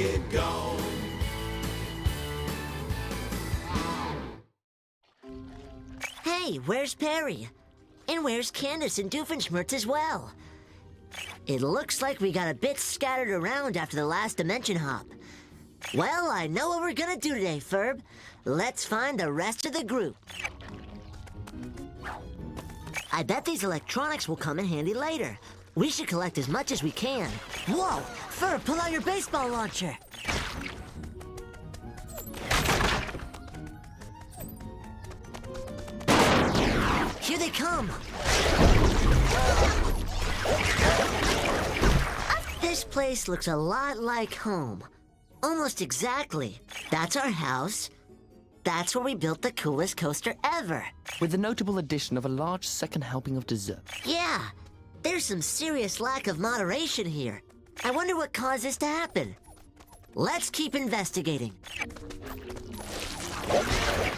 get gone. Hey, where's Perry? And where's Candace and Doofenshmirtz as well? It looks like we got a bit scattered around after the last dimension hop. Well, I know what we're gonna do today, Ferb. Let's find the rest of the group. I bet these electronics will come in handy later. We should collect as much as we can. Whoa! Ferb, pull out your baseball launcher! Here they come! This place looks a lot like home. Almost exactly. That's our house. That's where we built the coolest coaster ever. With the notable addition of a large second helping of dessert. Yeah, there's some serious lack of moderation here. I wonder what caused this to happen. Let's keep investigating.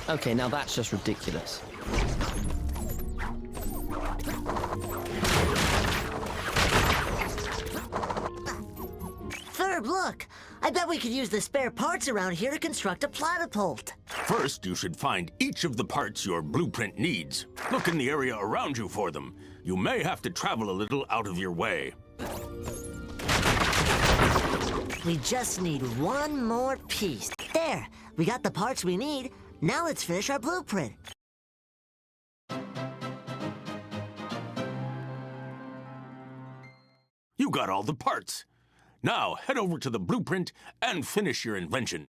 Okay, now that's just ridiculous. Ferb, look! I bet we could use the spare parts around here to construct a platypult. First, you should find each of the parts your blueprint needs. Look in the area around you for them. You may have to travel a little out of your way. We just need one more piece. There, we got the parts we need. Now let's finish our blueprint. You got all the parts. Now, head over to the blueprint and finish your invention.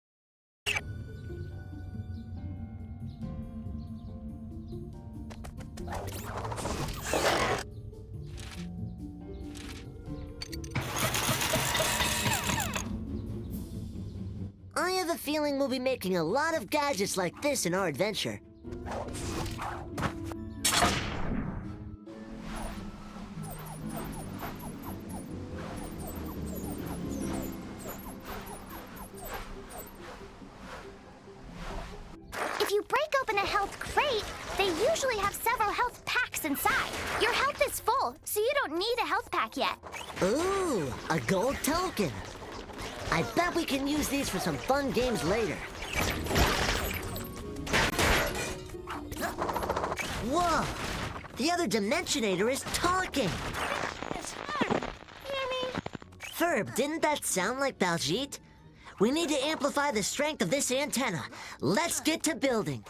I have a feeling we'll be making a lot of gadgets like this in our adventure. If you break open a health crate, they usually have several health packs inside. Your health is full, so you don't need a health pack yet. Ooh, a gold token. I bet we can use these for some fun games later. Whoa! The other Dimensionator is talking! Hear me? Ferb, didn't that sound like Baljeet? We need to amplify the strength of this antenna. Let's get to building.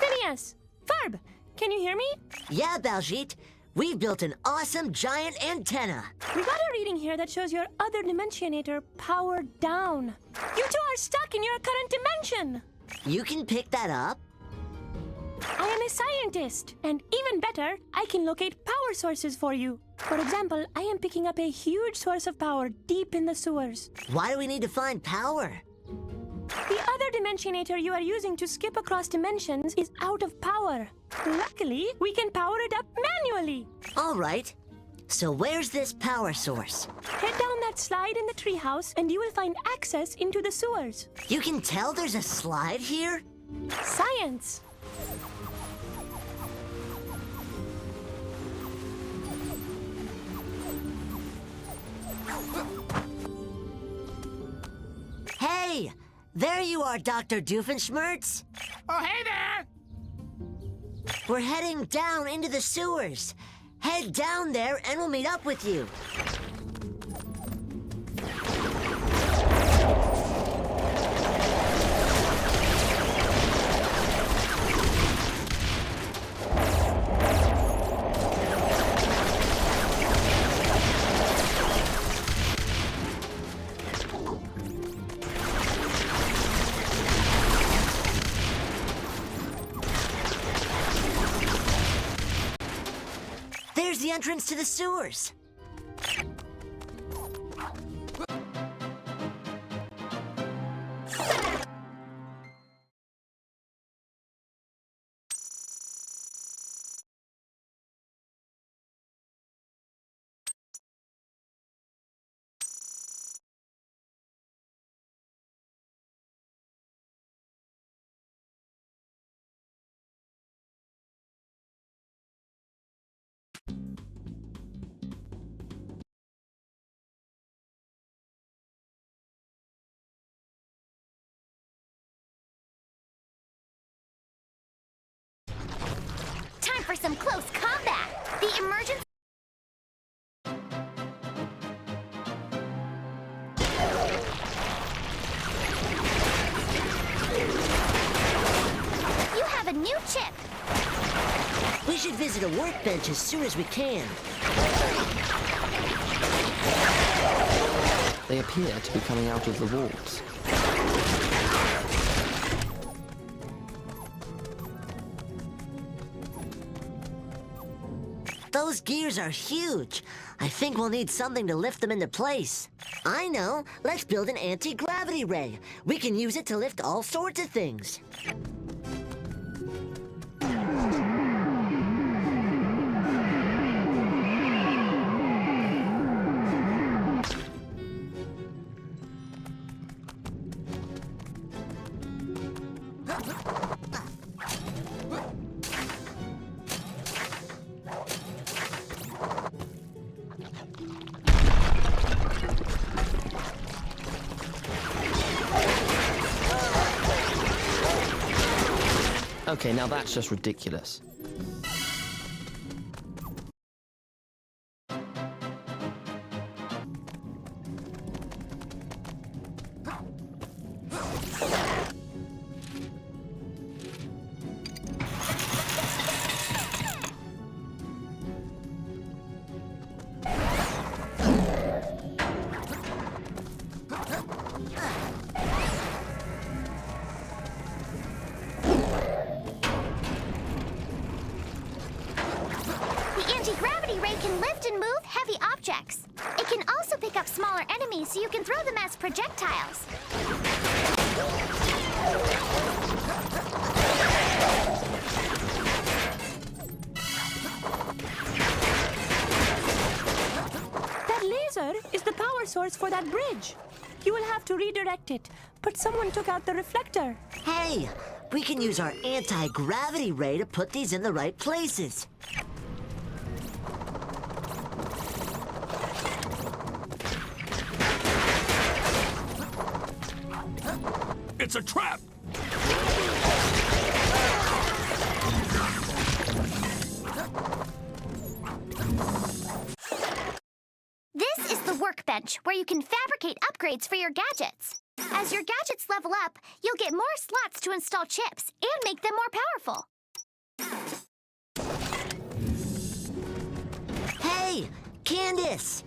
Phineas! Ferb! Can you hear me? Yeah, Baljeet. We've built an awesome giant antenna. We got a reading here that shows your other Dimensionator powered down. You two are stuck in your current dimension! You can pick that up? I am a scientist, and even better, I can locate power sources for you. For example, I am picking up a huge source of power deep in the sewers. Why do we need to find power? The other Dimensionator you are using to skip across dimensions is out of power. Luckily, we can power it up manually. All right. So where's this power source? Head down that slide in the treehouse, and you will find access into the sewers. You can tell there's a slide here? Science! Hey! There you are, Dr. Doofenshmirtz. Oh, hey there! We're heading down into the sewers. Head down there and we'll meet up with you. There's the entrance to the sewers. for some close combat. The emergency... You have a new chip. We should visit a workbench as soon as we can. They appear to be coming out of the walls. Those gears are huge. I think we'll need something to lift them into place. I know. Let's build an anti-gravity ray. We can use it to lift all sorts of things. Okay, now that's just ridiculous. Anti-gravity ray can lift and move heavy objects. It can also pick up smaller enemies so you can throw them as projectiles. That laser is the power source for that bridge. You will have to redirect it, but someone took out the reflector. Hey, we can use our anti-gravity ray to put these in the right places. It's a trap! This is the workbench where you can fabricate upgrades for your gadgets. As your gadgets level up, you'll get more slots to install chips and make them more powerful. Hey, Candace!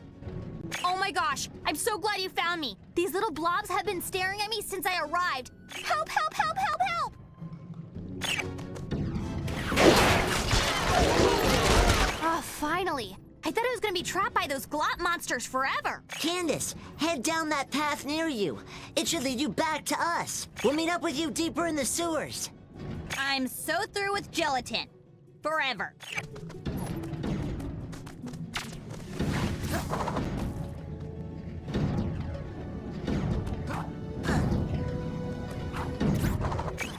Oh my gosh, I'm so glad you found me. These little blobs have been staring at me since I arrived. Help, help, help, help, help! Ah, finally. I thought I was gonna be trapped by those glop monsters forever. Candace, head down that path near you. It should lead you back to us. We'll meet up with you deeper in the sewers. I'm so through with gelatin. Forever.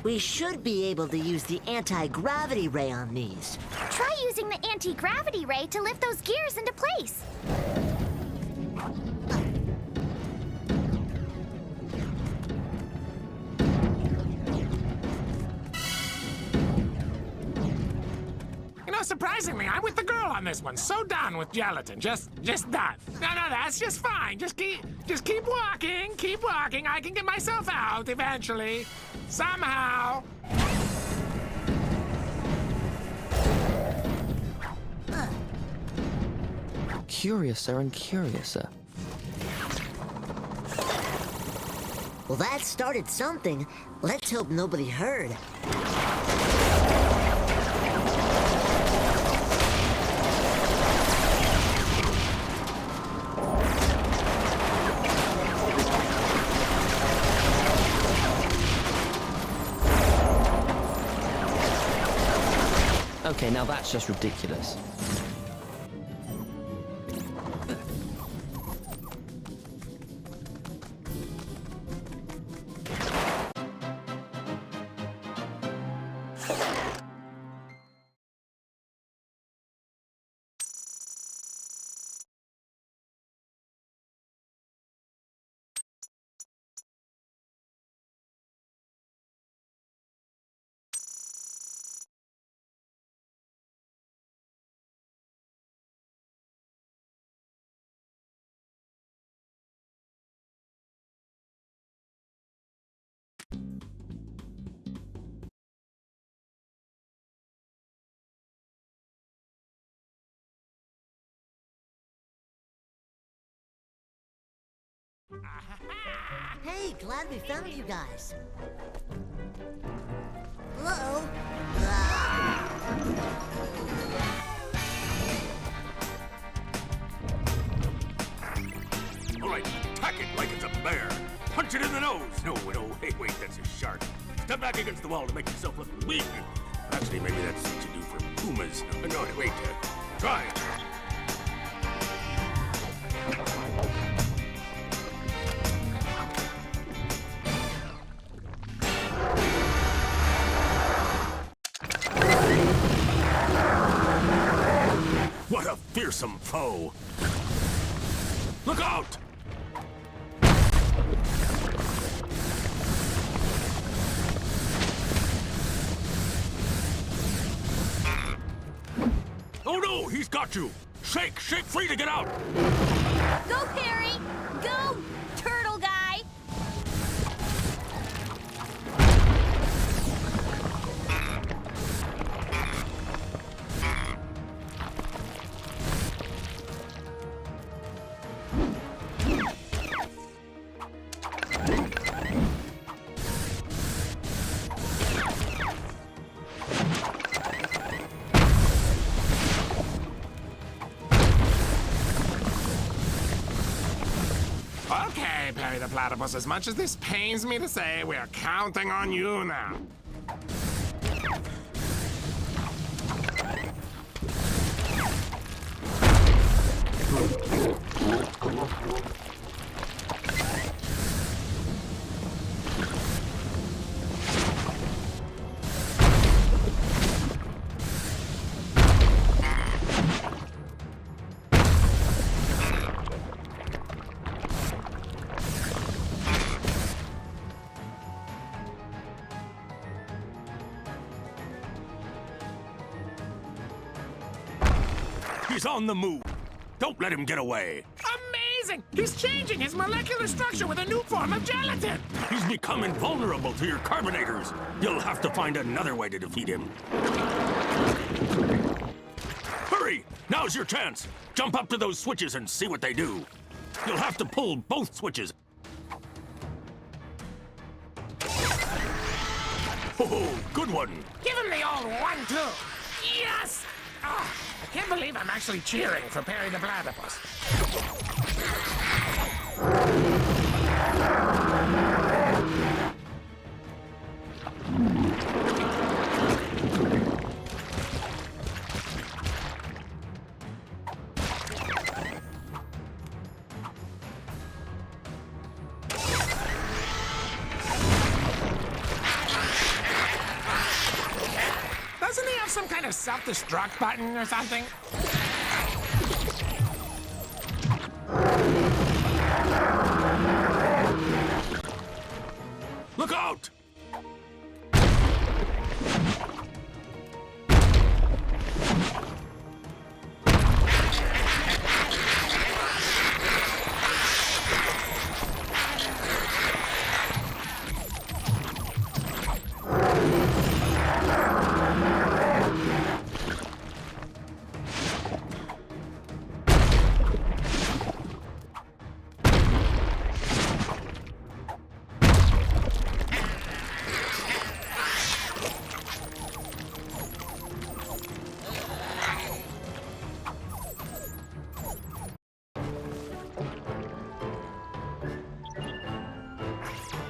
We should be able to use the anti-gravity ray on these. Try using the anti-gravity ray to lift those gears into place. You know, surprisingly, I'm with the girl on this one. So done with gelatin. Just done. No, that's just fine. Just keep walking. Keep walking. I can get myself out eventually. Somehow. Curiouser and curiouser. Well, that started something. Let's hope nobody heard. Okay, now that's just ridiculous. Hey, glad we found you guys. Uh-oh. All right, attack it like it's a bear. Punch it in the nose. No, hey, wait, that's a shark. Step back against the wall to make yourself look weak. Actually, maybe that's what you do for pumas. No, wait, try. What a fearsome foe! Look out! Oh no, he's got you! Shake free to get out! Go, Perry! Go, turtle guy! Okay, Perry the Platypus, as much as this pains me to say, we're counting on you now. He's on the move. Don't let him get away. Amazing! He's changing his molecular structure with a new form of gelatin! He's become invulnerable to your carbonators. You'll have to find another way to defeat him. Hurry! Now's your chance. Jump up to those switches and see what they do. You'll have to pull both switches. Oh, good one. Give him the old 1-2! Yes! Oh, I can't believe I'm actually cheering for Perry the Platypus. Doesn't he have some kind of self-destruct button or something? Look out!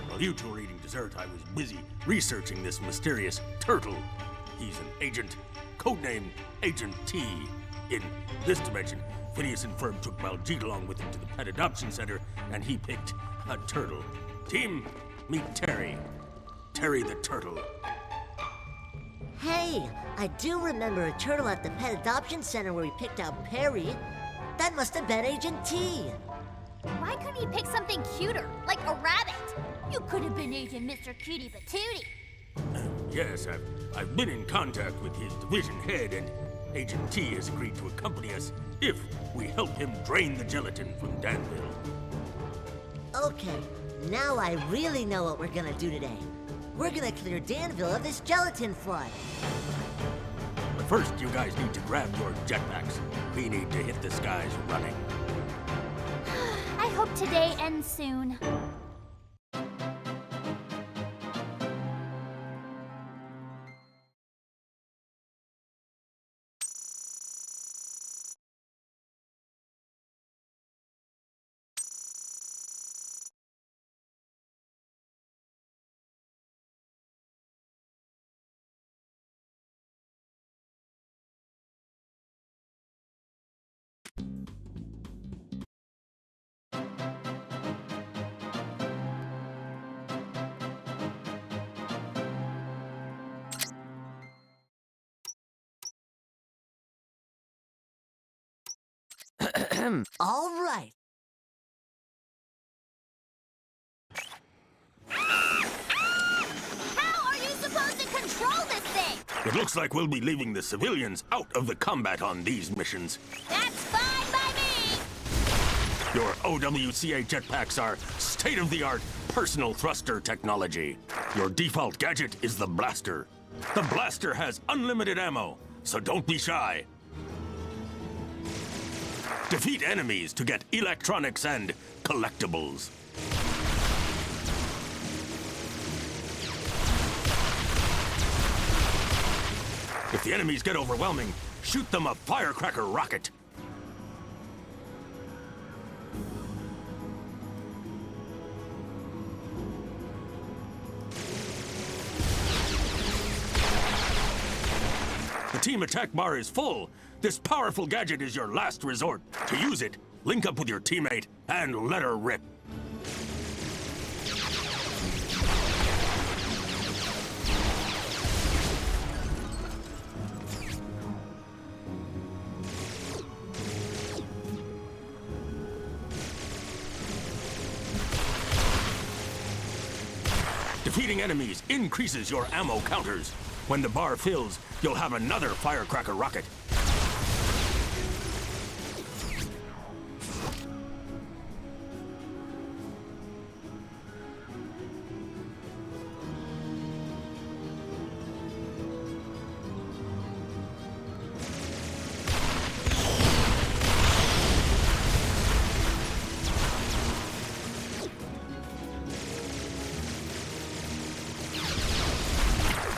While you two were eating dessert, I was busy researching this mysterious turtle. He's an agent, codenamed Agent T. In this dimension, Phineas and Ferb took Baljeet along with him to the pet adoption center, and he picked a turtle. Team, meet Terry. Terry the turtle. Hey, I do remember a turtle at the pet adoption center where we picked out Perry. That must have been Agent T. Why couldn't he pick something cuter, like a rabbit? You could have been Agent Mr. Cutie Patootie. Yes, I've been in contact with his division head, and Agent T has agreed to accompany us if we help him drain the gelatin from Danville. Okay, now I really know what we're gonna do today. We're gonna clear Danville of this gelatin flood. But first, you guys need to grab your jetpacks. We need to hit the skies running. I hope today ends soon. All right. How are you supposed to control this thing? It looks like we'll be leaving the civilians out of the combat on these missions. That's fine by me! Your OWCA jetpacks are state-of-the-art personal thruster technology. Your default gadget is the blaster. The blaster has unlimited ammo, so don't be shy. Defeat enemies to get electronics and collectibles. If the enemies get overwhelming, shoot them a firecracker rocket. The team attack bar is full. This powerful gadget is your last resort. To use it, link up with your teammate and let her rip. Defeating enemies increases your ammo counters. When the bar fills, you'll have another firecracker rocket.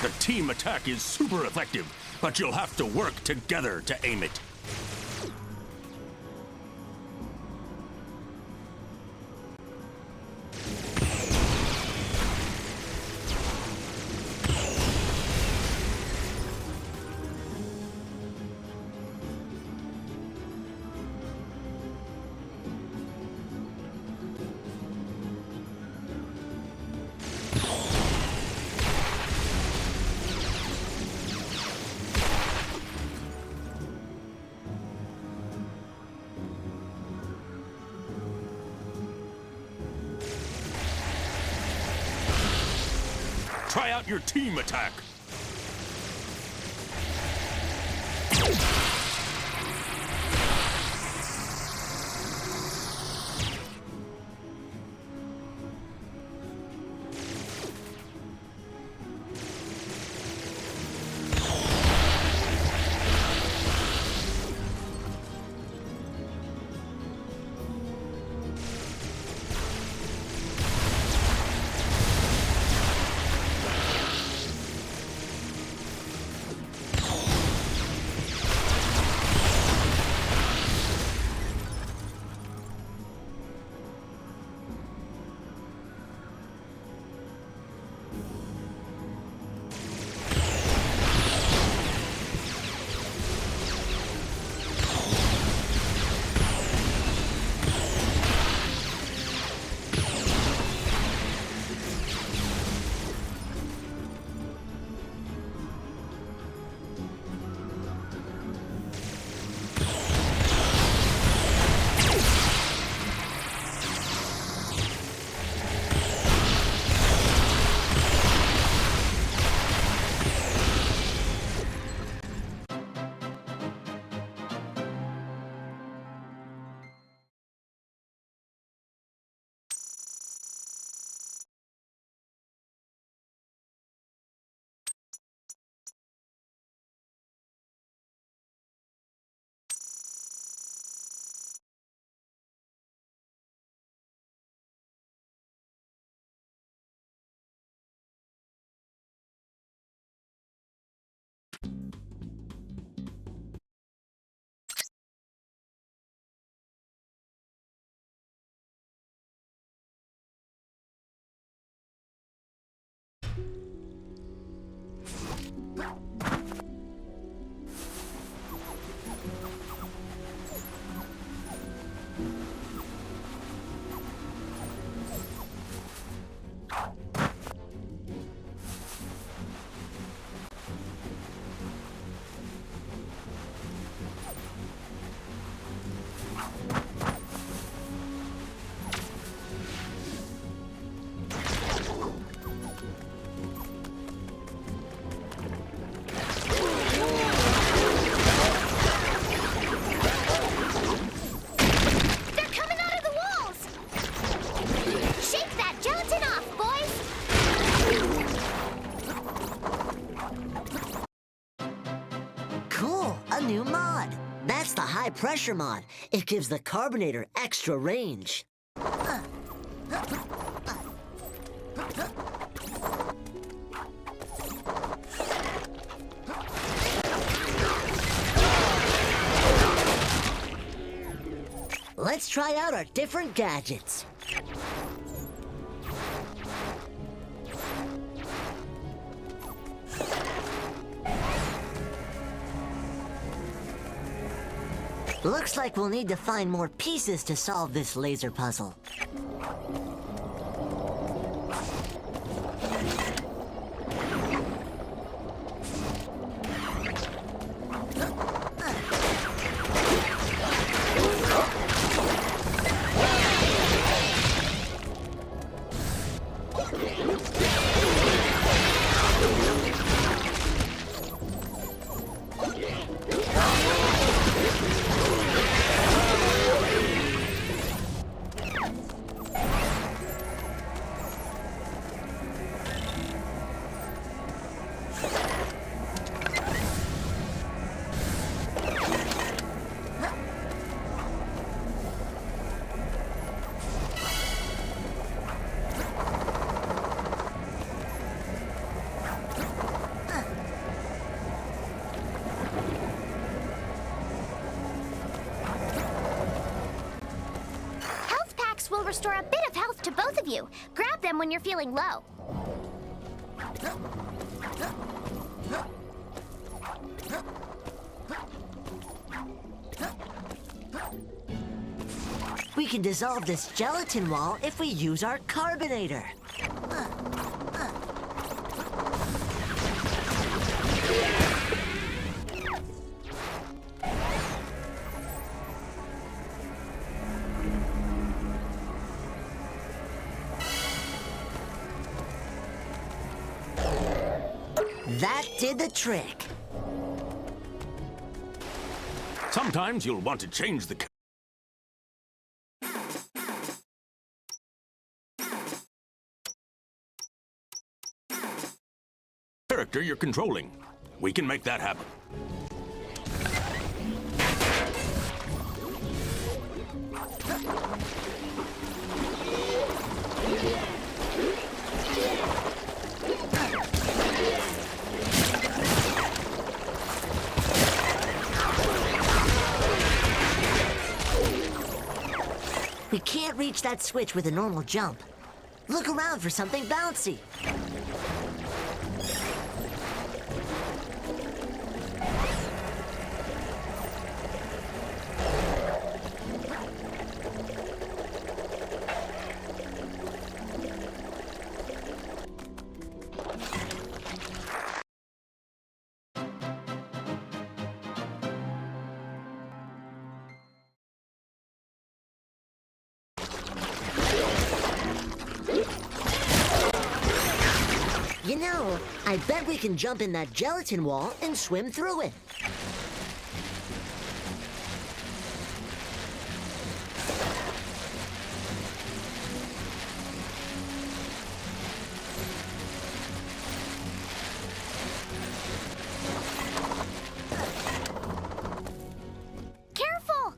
The team attack is super effective, but you'll have to work together to aim it. Try out your team attack. They're coming out of the walls! Shake that gelatin off, boys! Cool, a new mod. That's the high pressure mod. It gives the carbonator extra range. Let's try out our different gadgets. Looks like we'll need to find more pieces to solve this laser puzzle. Will restore a bit of health to both of you. Grab them when you're feeling low. We can dissolve this gelatin wall if we use our carbonator. That did the trick. Sometimes you'll want to change the character you're controlling. We can make that happen. We can't reach that switch with a normal jump. Look around for something bouncy. You know, I bet we can jump in that gelatin wall and swim through it. Careful!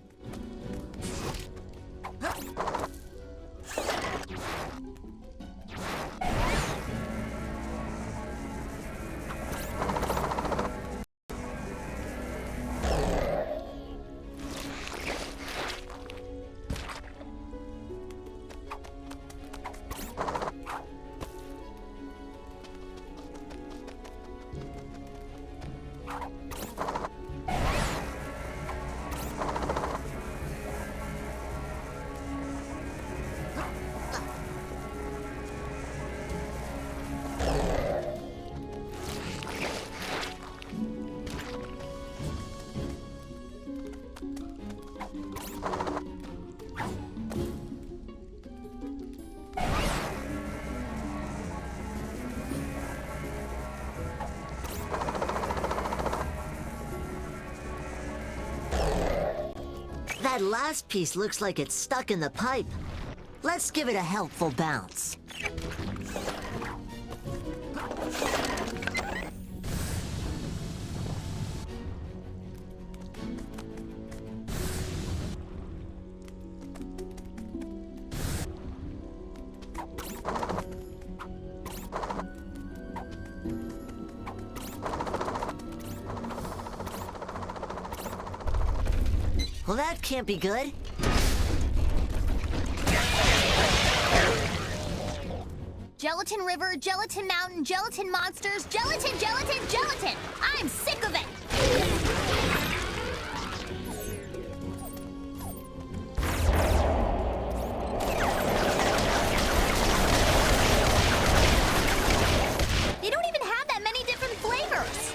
That last piece looks like it's stuck in the pipe. Let's give it a helpful bounce. Well, that can't be good. Gelatin River, Gelatin Mountain, Gelatin Monsters, Gelatin, Gelatin, Gelatin! I'm sick of it! They don't even have that many different flavors!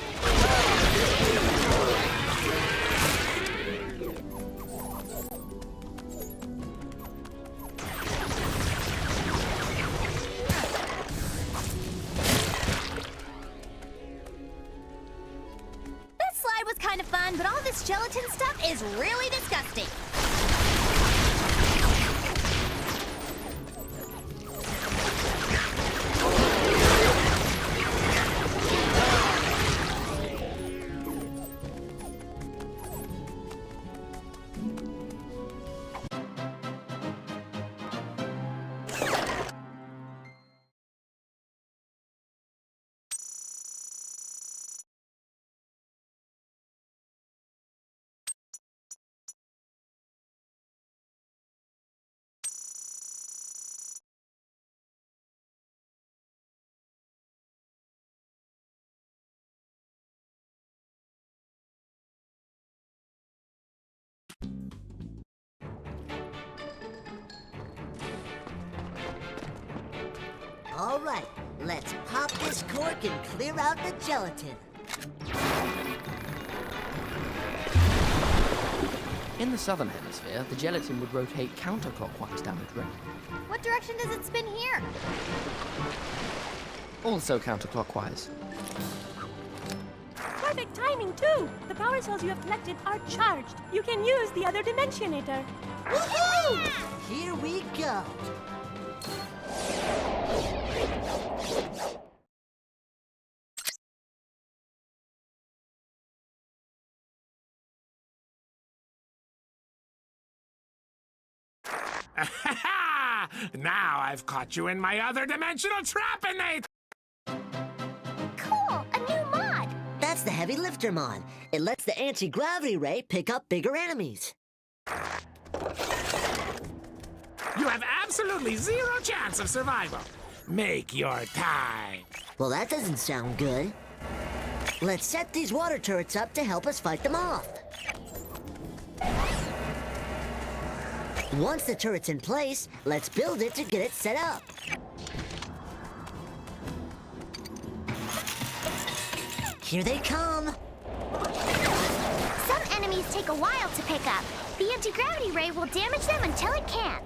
Was kind of fun, but all this gelatin stuff is really disgusting. All right, let's pop this cork and clear out the gelatin. In the southern hemisphere, the gelatin would rotate counterclockwise down the drain. What direction does it spin here? Also counterclockwise. Perfect timing, too! The power cells you have collected are charged. You can use the other Dimensionator. Woohoo! Here we go. Now I've caught you in my other dimensional trapinate! Cool, a new mod. That's the heavy lifter mod. It lets the anti-gravity ray pick up bigger enemies. You have absolutely zero chance of survival. Make your time. Well, that doesn't sound good. Let's set these water turrets up to help us fight them off. Once the turret's in place, let's build it to get it set up. Here they come. Some enemies take a while to pick up. The anti-gravity ray will damage them until it can't.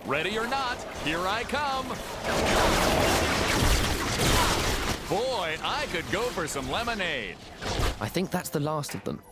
Ready or not, here I come. Boy, I could go for some lemonade. I think that's the last of them.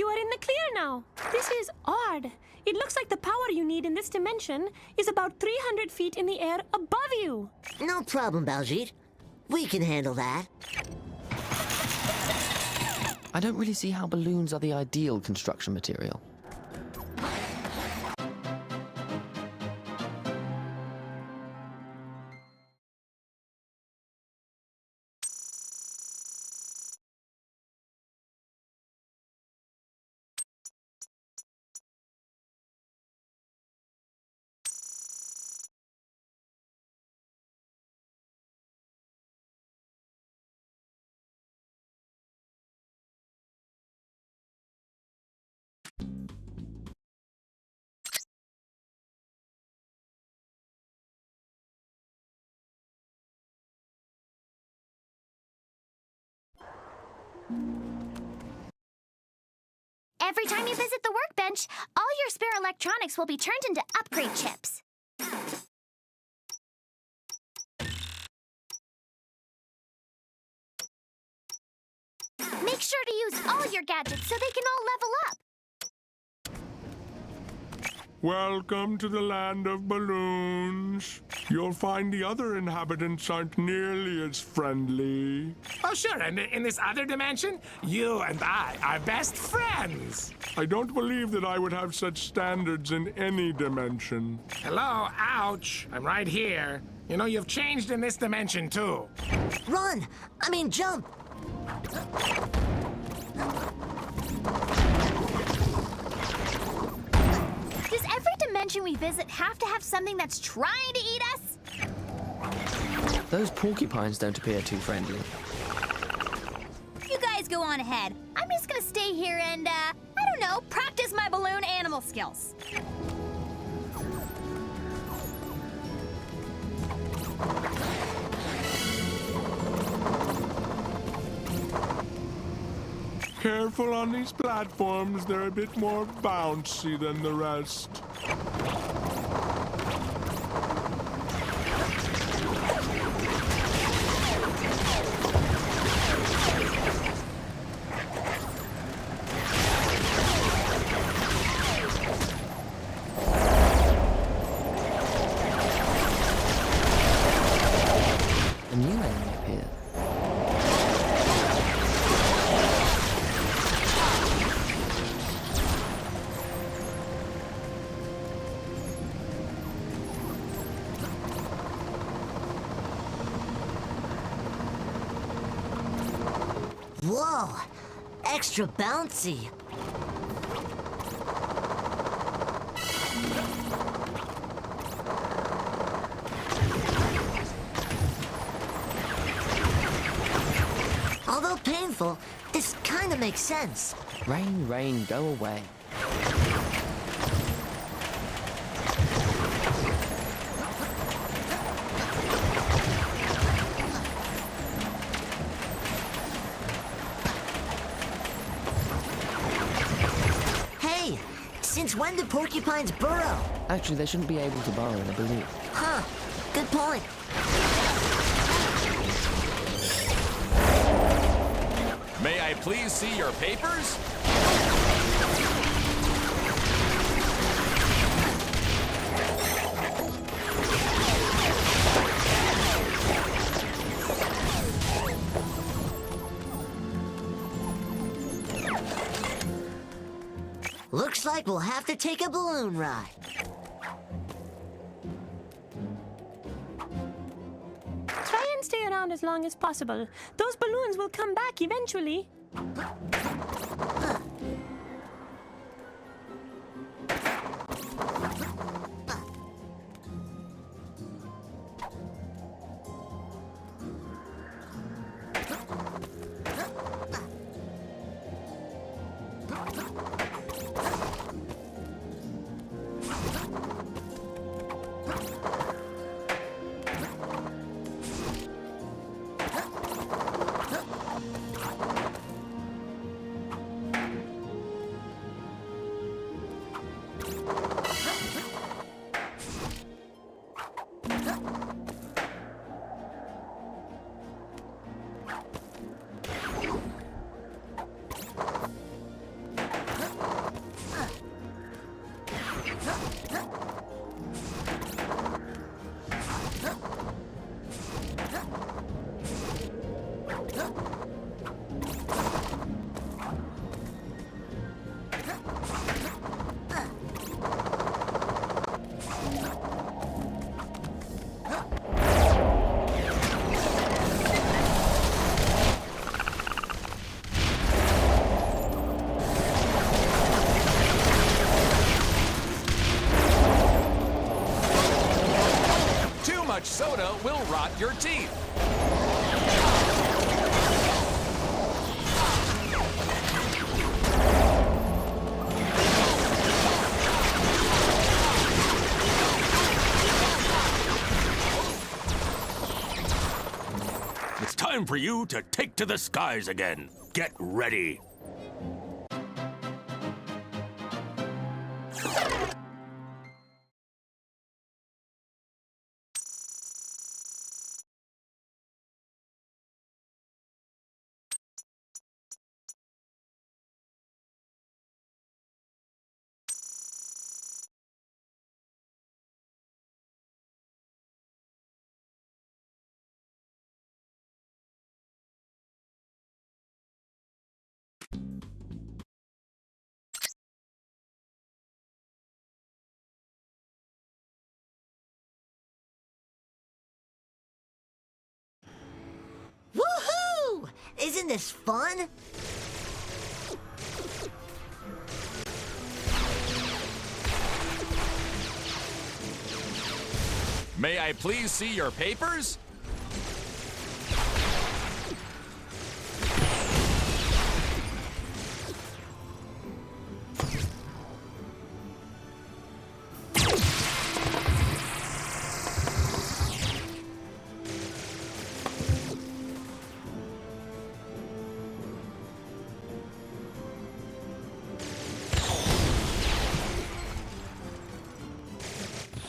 You are in the clear now. This is odd. It looks like the power you need in this dimension is about 300 feet in the air above you. No problem, Baljeet. We can handle that. I don't really see how balloons are the ideal construction material. Every time you visit the workbench, all your spare electronics will be turned into upgrade chips. Make sure to use all your gadgets so they can all level up. Welcome to the land of balloons. You'll find the other inhabitants aren't nearly as friendly. Oh, sure, and in this other dimension, you and I are best friends. I don't believe that I would have such standards in any dimension. Hello, ouch. I'm right here. You know, you've changed in this dimension, too. Run! I mean, jump! Does every dimension we visit have to have something that's trying to eat us? Those porcupines don't appear too friendly. You guys go on ahead. I'm just gonna stay here and, I don't know, practice my balloon animal skills. Careful on these platforms, they're a bit more bouncy than the rest. A new enemy appeared. Whoa! Extra bouncy. Although painful, this kind of makes sense. Rain, rain, go away. Hey, since when do porcupines burrow? Actually, they shouldn't be able to burrow in a balloon. Huh, good point. May I please see your papers? Looks like we'll have to take a balloon ride. Try and stay around as long as possible. Those balloons will come back eventually. much soda will rot your teeth. It's time for you to take to the skies again. Get ready. Woohoo! Isn't this fun? May I please see your papers?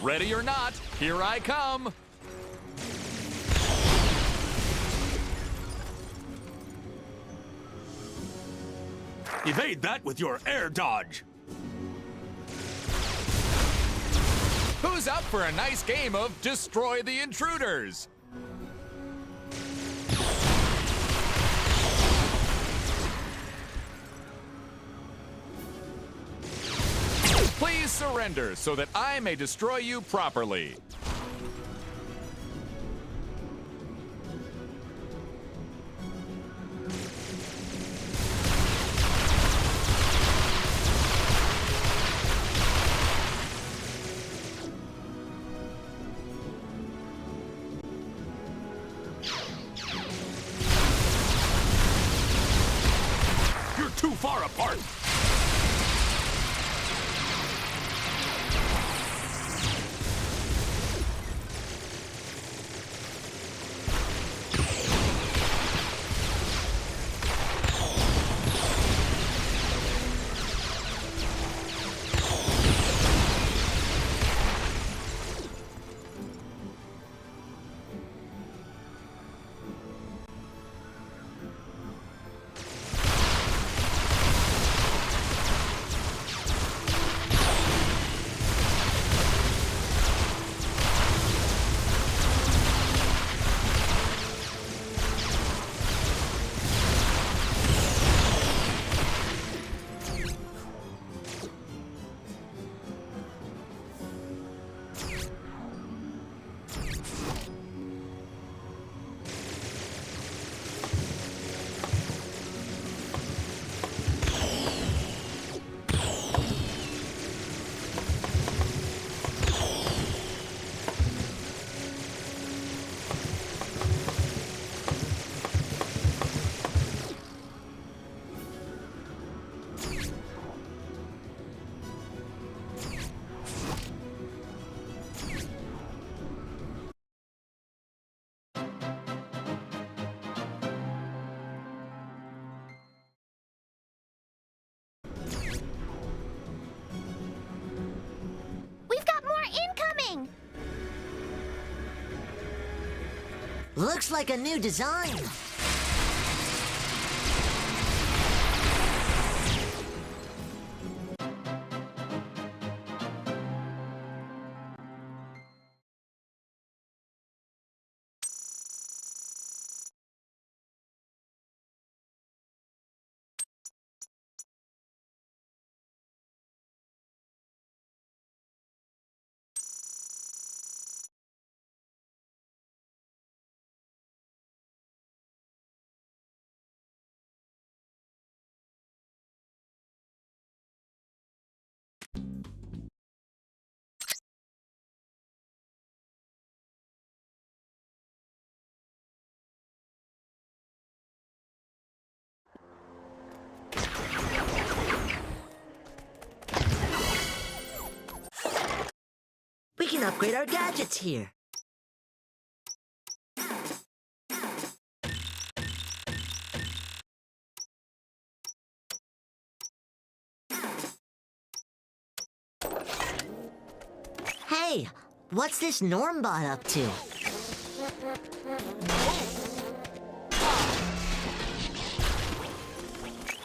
Ready or not, here I come. Evade that with your air dodge. Who's up for a nice game of Destroy the Intruders? Please surrender so that I may destroy you properly. You're too far apart. We've got more incoming! Looks like a new design. can upgrade our gadgets here. Hey, what's this Normbot up to?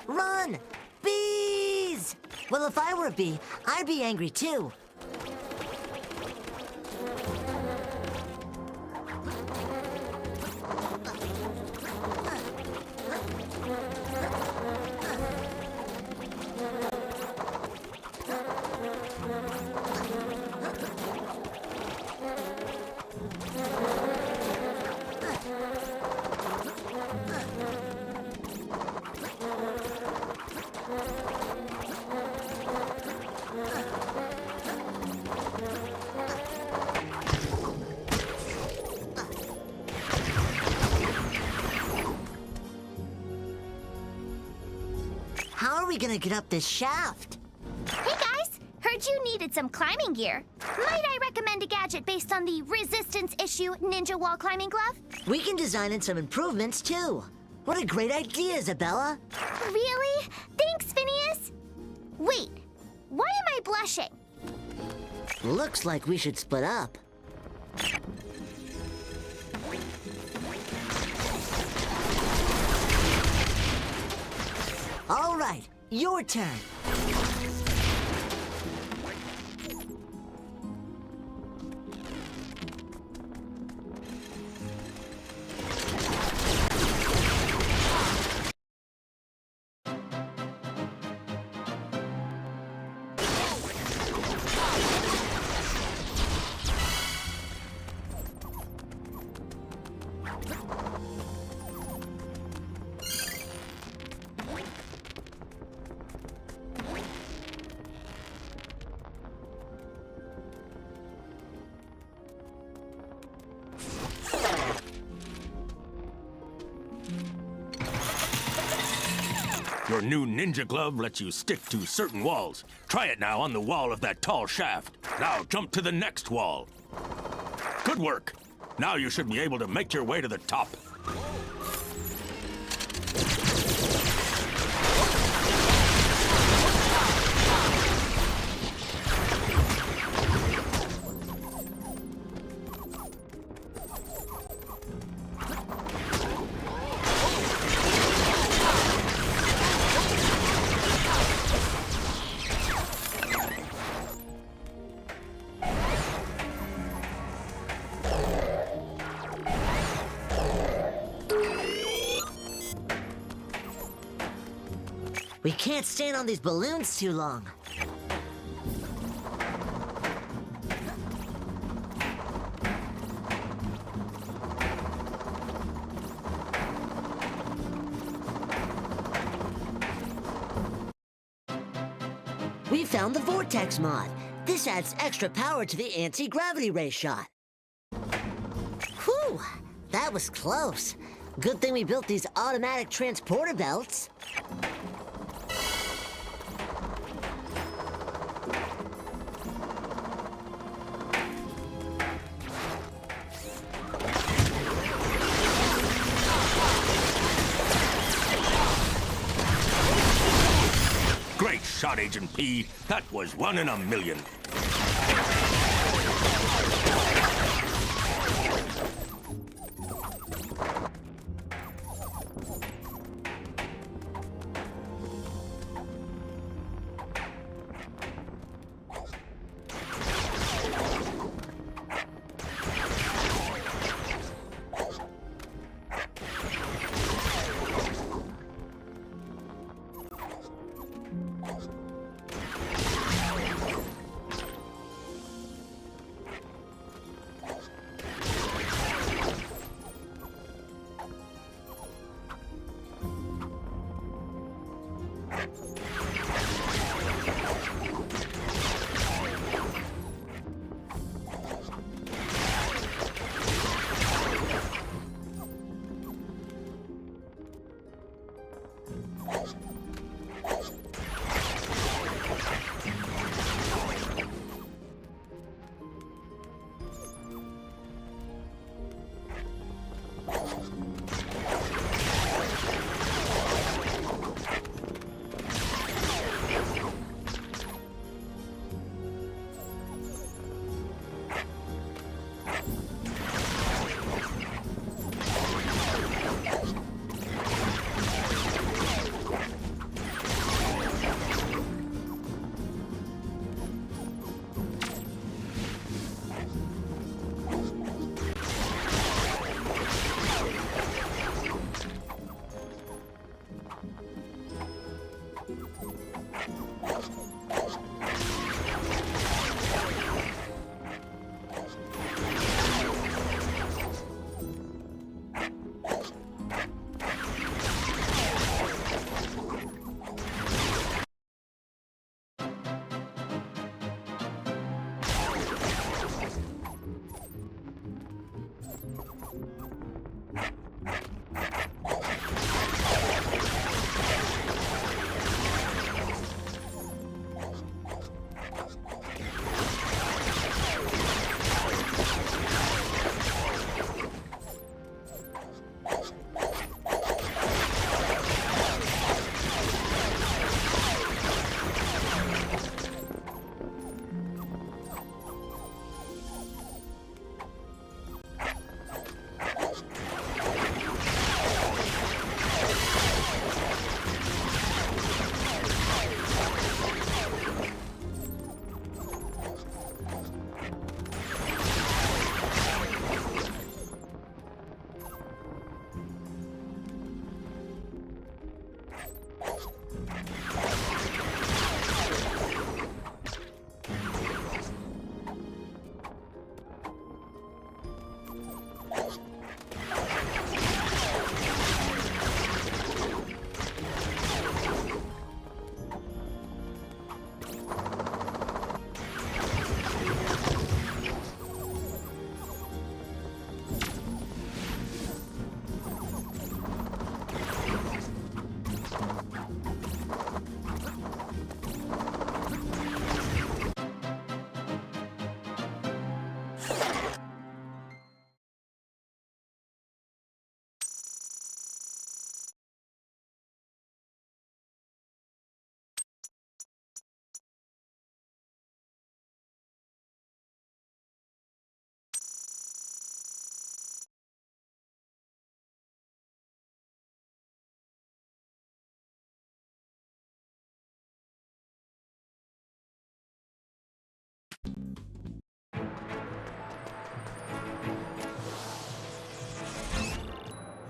Run! Bees! Well, if I were a bee, I'd be angry too. How are we gonna get up this shaft? Hey guys, heard you needed some climbing gear. Might I recommend a gadget based on the resistance issue ninja wall climbing glove? We can design in some improvements too. What a great idea, Isabella. Really? Thanks, Phineas. Wait, why am I blushing? Looks like we should split up. All right, your turn. Your new ninja glove lets you stick to certain walls. Try it now on the wall of that tall shaft. Now jump to the next wall. Good work. Now you should be able to make your way to the top. We can't stand on these balloons too long. We found the Vortex mod. This adds extra power to the anti-gravity ray shot. Whew, that was close. Good thing we built these automatic transporter belts. Great shot, Agent P. That was 1 in a million.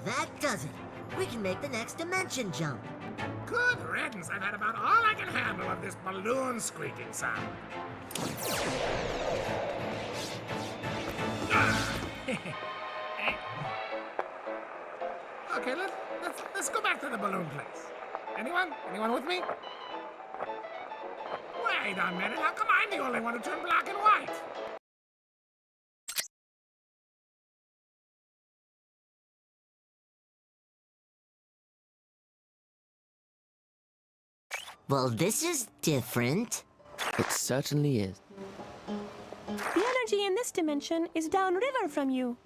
That does it. We can make the next dimension jump. Good riddance. I've had about all I can handle of this balloon squeaking sound. Okay, let's go back to the balloon place. Anyone? Anyone with me? Wait a minute. How come I'm the only one who turned black and white? Well, this is different. It certainly is. The energy in this dimension is downriver from you.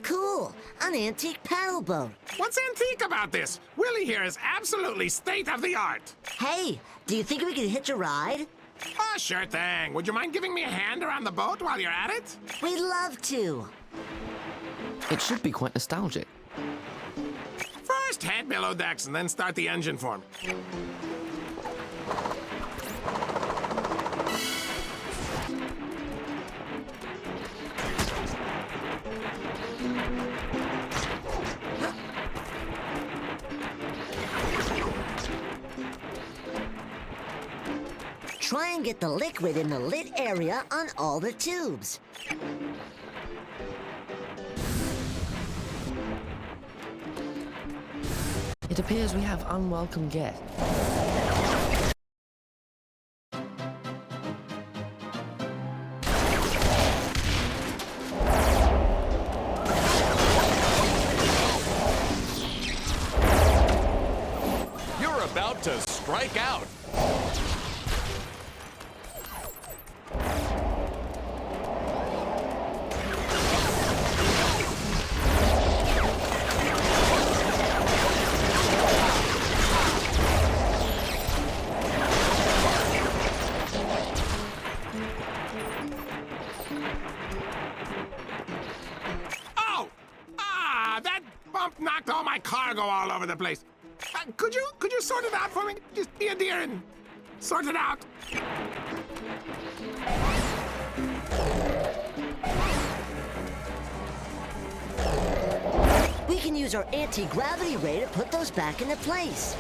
Cool, an antique paddle boat. What's antique about this? Willie here is absolutely state of the art. Hey, do you think we could hitch a ride? Oh, sure thing. Would you mind giving me a hand around the boat while you're at it? We'd love to. It should be quite nostalgic. First head below decks and then start the engine for me. Try and get the liquid in the lit area on all the tubes. It appears we have unwelcome guests. You're about to strike out. Knocked all my cargo all over the place. Could you sort it out for me? Just be a dear and sort it out. We can use our anti-gravity ray to put those back into place.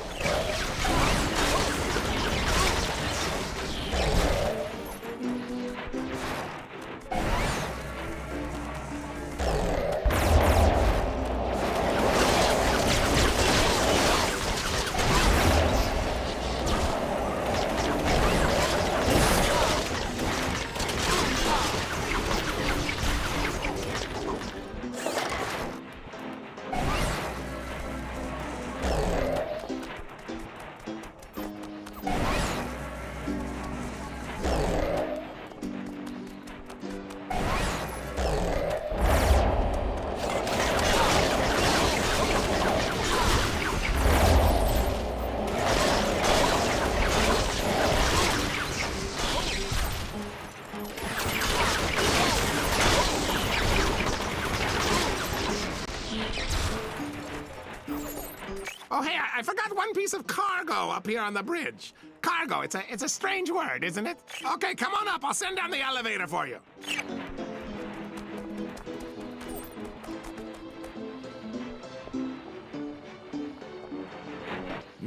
Oh, hey, I forgot one piece of cargo up here on the bridge. Cargo, it's a strange word, isn't it? Okay, come on up. I'll send down the elevator for you.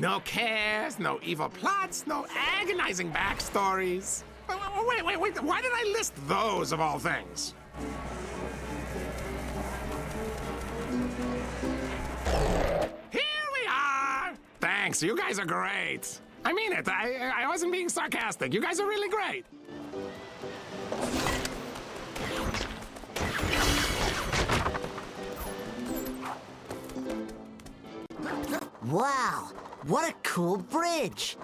No cares, no evil plots, no agonizing backstories. Wait, why did I list those of all things? Here we are! Thanks, you guys are great. I mean it, I wasn't being sarcastic. You guys are really great. Wow, what a cool bridge!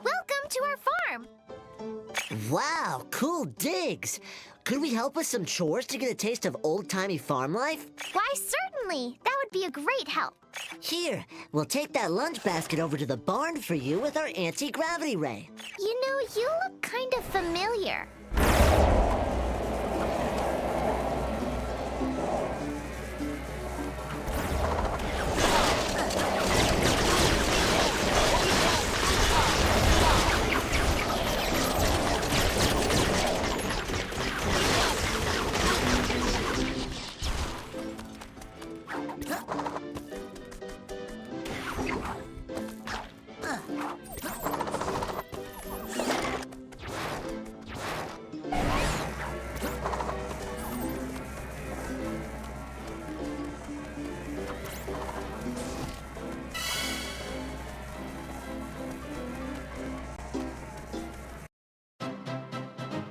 Welcome to our farm. Wow, cool digs! Could we help with some chores to get a taste of old-timey farm life? Why, certainly. That would be a great help. Here, we'll take that lunch basket over to the barn for you with our anti-gravity ray. You know, you look kind of familiar.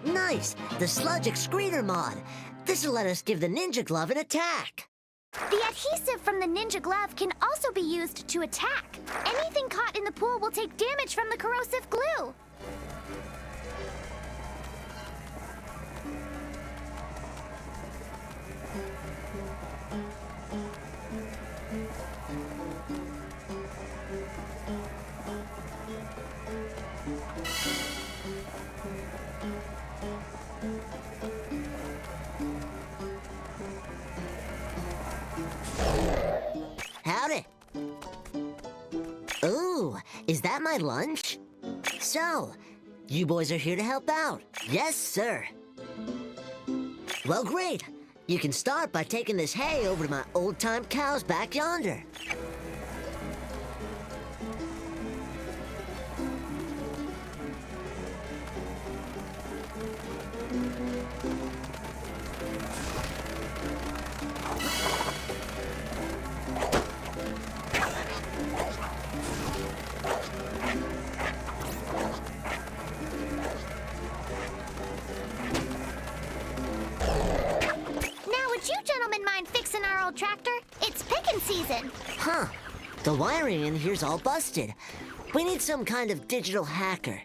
Nice! The Sludge Excreter mod. This'll let us give the Ninja Glove an attack. The adhesive from the Ninja Glove can also be used to attack. Anything caught in the pool will take damage from the corrosive glue. Howdy. Ooh, is that my lunch? So, you boys are here to help out? Yes, sir. Well, great. You can start by taking this hay over to my old-time cows back yonder. Now, would you gentlemen mind fixing our old tractor? It's picking season. Huh. The wiring in here's all busted. We need some kind of digital hacker.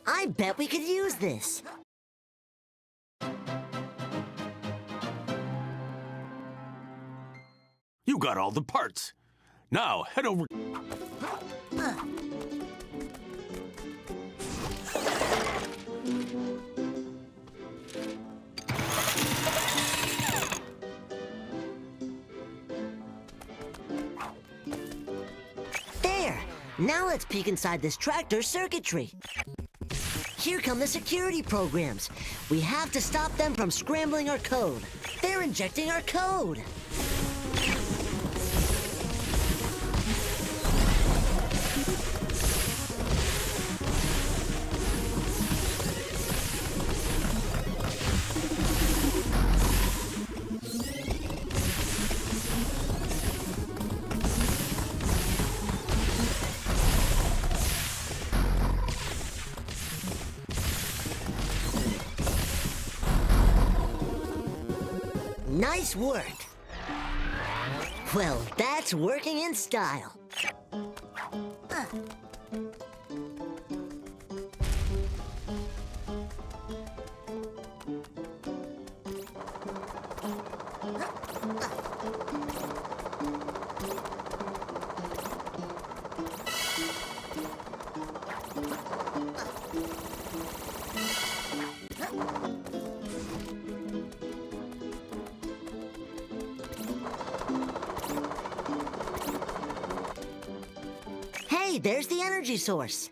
I bet we could use this. You got all the parts. Now, head over... There! Now let's peek inside this tractor's circuitry. Here come the security programs. We have to stop them from scrambling our code. They're injecting our code. Nice work. Well, that's working in style. Hey, there's the energy source.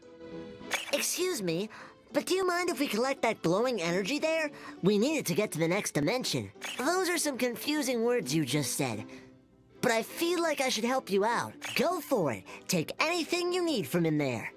Excuse me, but do you mind if we collect that glowing energy there? We need it to get to the next dimension. Those are some confusing words you just said. But I feel like I should help you out. Go for it. Take anything you need from in there.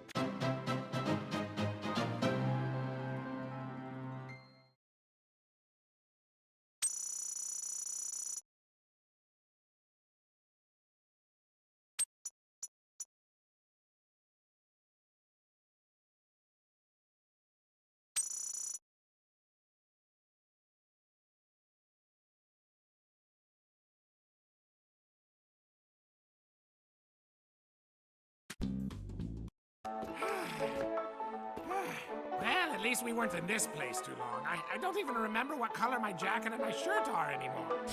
Well, at least we weren't in this place too long. I don't even remember what color my jacket and my shirt are anymore.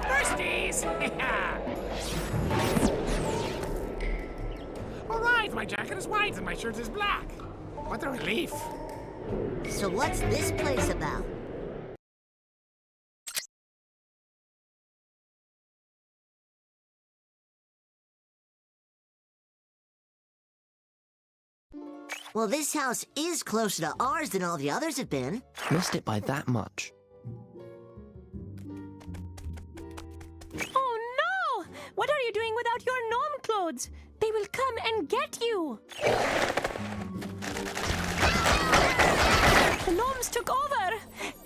Firsties! All right, my jacket is white and my shirt is black. What a relief. So what's this place about? Well, this house is closer to ours than all the others have been. Missed it by that much. Oh no! What are you doing without your gnome clothes? They will come and get you! The gnomes took over,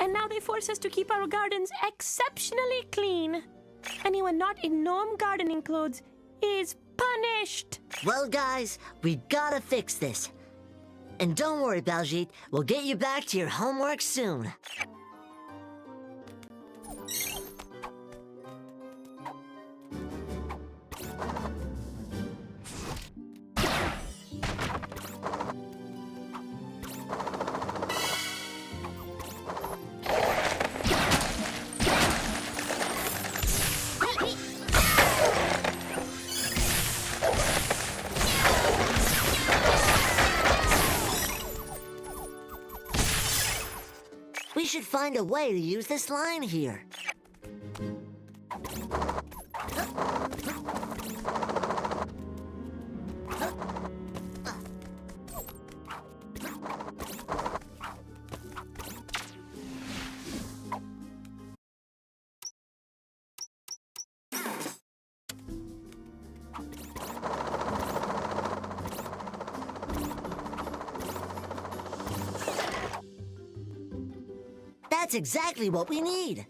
and now they force us to keep our gardens exceptionally clean. Anyone not in gnome gardening clothes is punished. Well, guys, we gotta fix this. And don't worry, Baljeet, we'll get you back to your homework soon. We should find a way to use this line here. That's exactly what we need.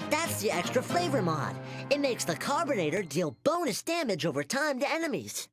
That's the extra flavor mod. It makes the carbonator deal bonus damage over time to enemies.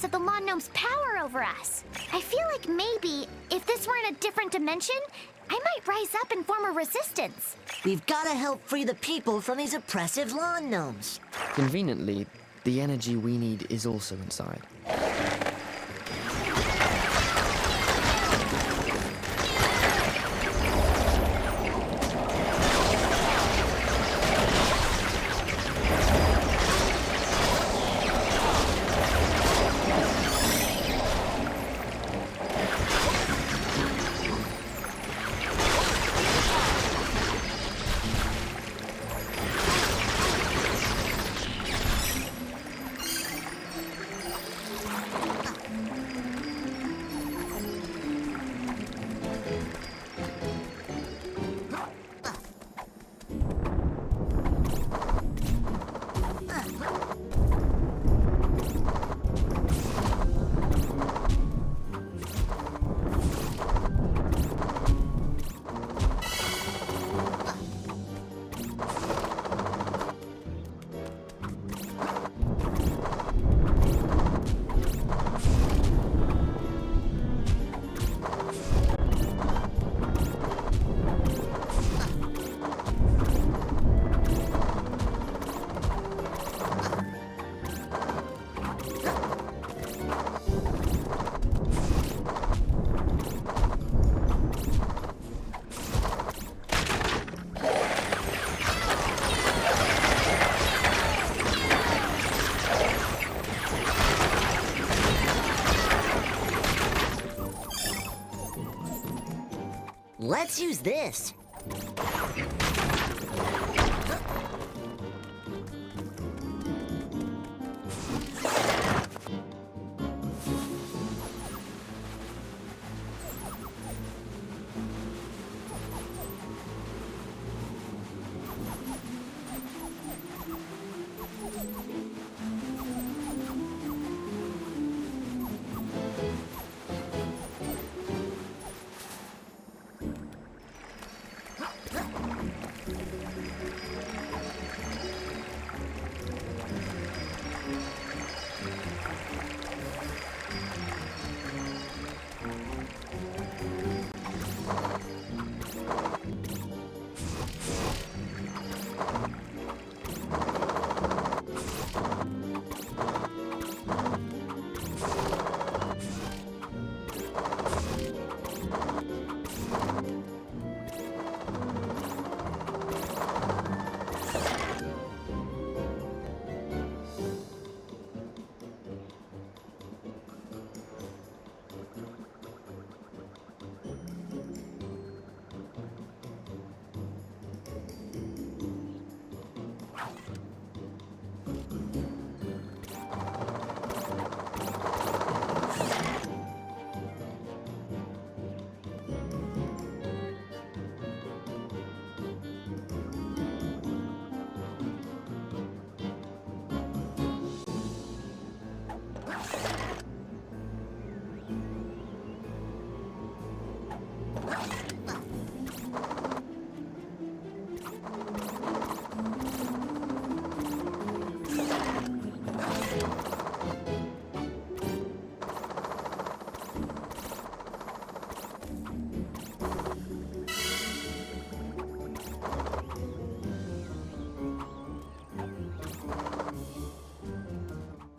Of the lawn gnome's power over us. I feel like maybe if this were in a different dimension, I might rise up and form a resistance. We've got to help free the people from these oppressive lawn gnomes. Conveniently, the energy we need is also inside. Let's use this.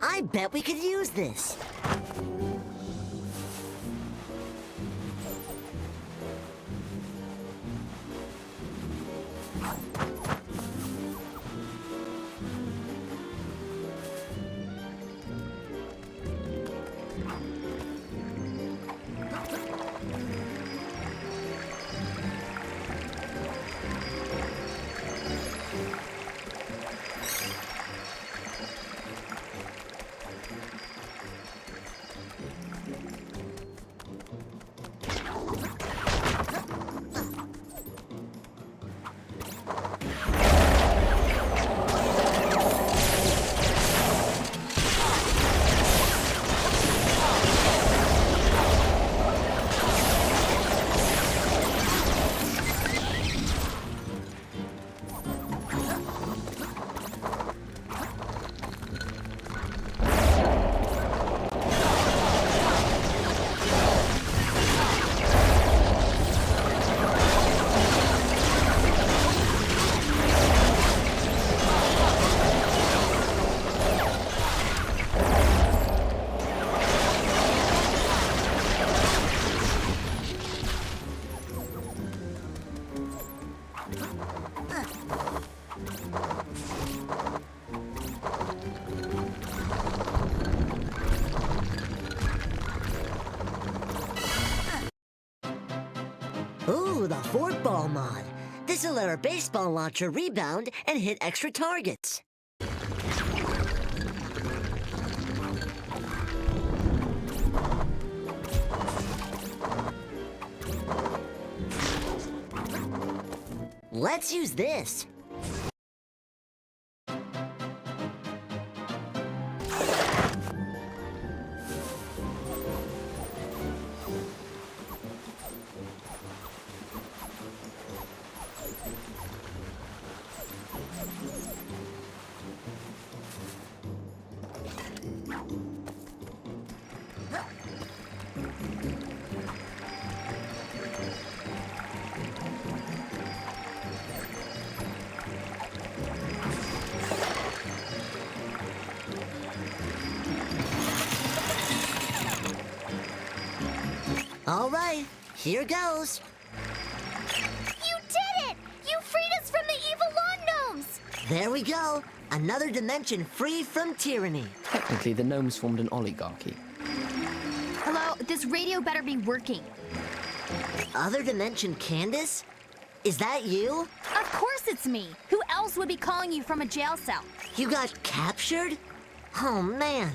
I bet we could use this. Ooh, the forkball mod. This'll let our baseball launcher rebound and hit extra targets. Let's use this. All right, here goes. You did it! You freed us from the evil lawn gnomes! There we go. Another dimension free from tyranny. Technically, the gnomes formed an oligarchy. Hello, this radio better be working. Other Dimension Candace? Is that you? Of course it's me. Who else would be calling you from a jail cell? You got captured? Oh, man.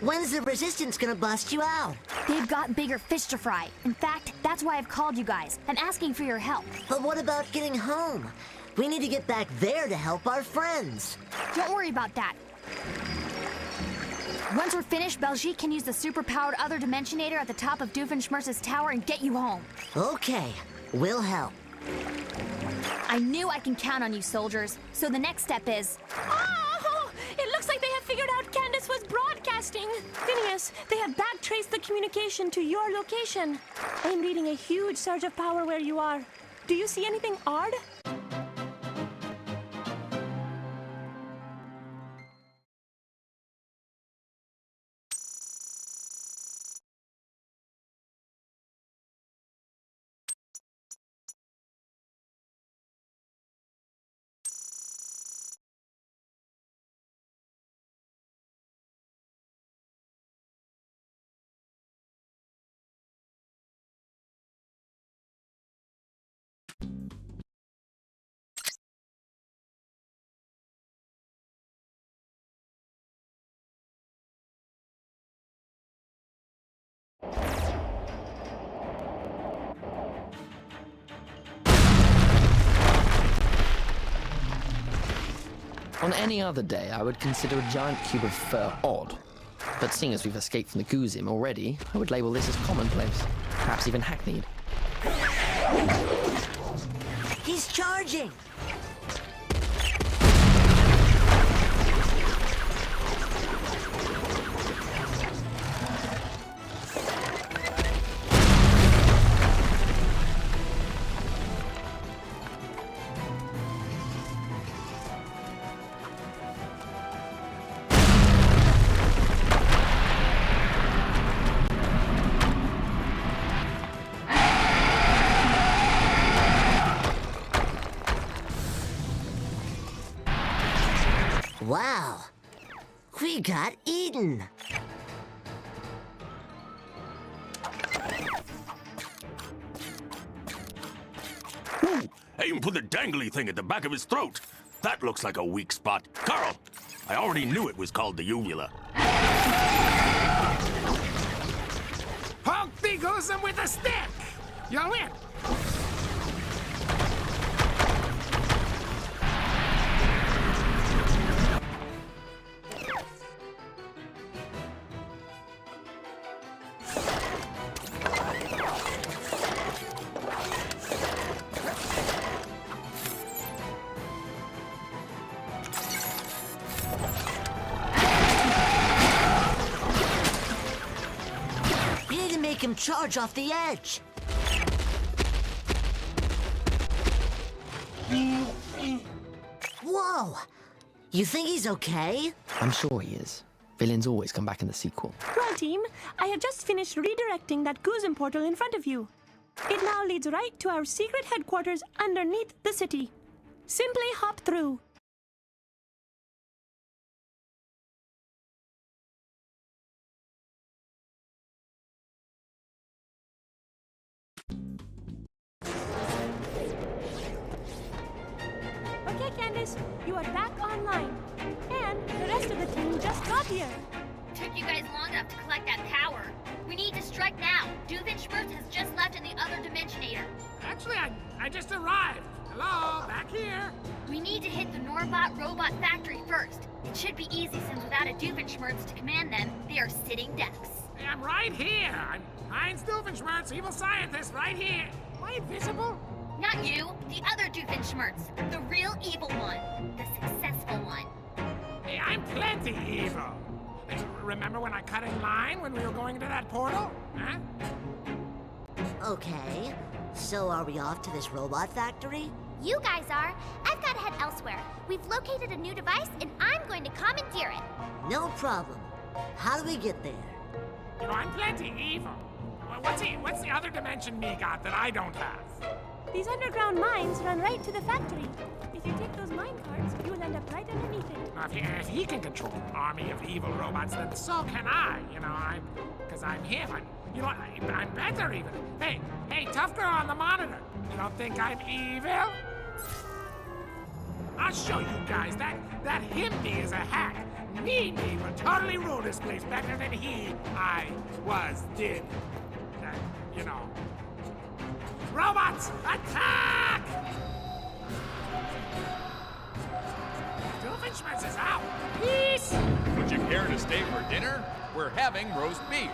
When's the Resistance gonna bust you out? They've got bigger fish to fry. In fact, that's why I've called you guys. I'm asking for your help. But what about getting home? We need to get back there to help our friends. Don't worry about that. Once we're finished, Belgique can use the super-powered Other Dimensionator at the top of Doofenshmirtz's tower and get you home. Okay, we'll help. I knew I can count on you, soldiers. So the next step is... Oh! It looks like they have figured out Candace was broadcasting. Phineas, they have backtraced the communication to your location. I am reading a huge surge of power where you are. Do you see anything odd? On any other day, I would consider a giant cube of fur odd. But seeing as we've escaped from the Goozim already, I would label this as commonplace, perhaps even hackneyed. He's charging! Wow, we got Eden. Ooh, aim for the dangly thing at the back of his throat. That looks like a weak spot. Carl, I already knew it was called the uvula. Poke the Goozim with a stick! You'll win! Make him charge off the edge. Whoa! You think he's okay? I'm sure he is. Villains always come back in the sequel. Well, team, I have just finished redirecting that Goozim portal in front of you. It now leads right to our secret headquarters underneath the city. Simply hop through. Okay, Candace, you are back online. And the rest of the team just got here. Took you guys long enough to collect that power. We need to strike now. Doofenshmirtz has just left in the Other Dimensionator. Actually, I just arrived. Hello, back here. We need to hit the Norbot robot factory first. It should be easy since without a Doofenshmirtz to command them, they are sitting ducks. Hey, I'm right here. I'm Heinz Doofenshmirtz, evil scientist, right here. Am I invisible? Not you, the other Doofenshmirtz. The real evil one. The successful one. Hey, I'm plenty evil. Hey, remember when I cut in line when we were going into that portal? Huh? Okay, so are we off to this robot factory? You guys are. I've got to head elsewhere. We've located a new device, and I'm going to commandeer it. No problem. How do we get there? You know, I'm plenty evil. What's the other dimension me got that I don't have? These underground mines run right to the factory. If you take those mine carts, you will end up right underneath it. If he can control an army of evil robots, then so can I. You know, because I'm him. I'm better even. Hey, tough girl on the monitor. You don't think I'm evil? I'll show you guys that Himby is a hack. Me will totally rule this place better than did. You know. Robots, attack! Doofenshmirtz is out. Peace! Would you care to stay for dinner? We're having roast beef.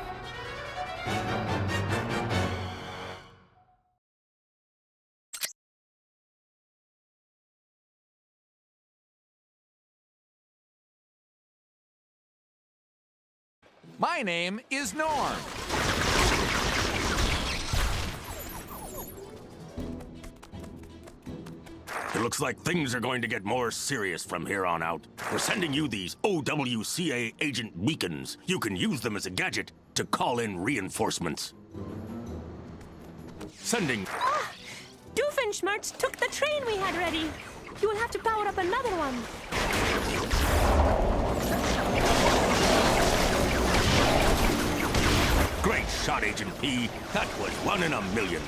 My name is Norm. It looks like things are going to get more serious from here on out. We're sending you these OWCA agent beacons. You can use them as a gadget to call in reinforcements. Sending... Doofenshmirtz took the train we had ready. You will have to power up another one. Great shot, Agent P. That was 1 in a million.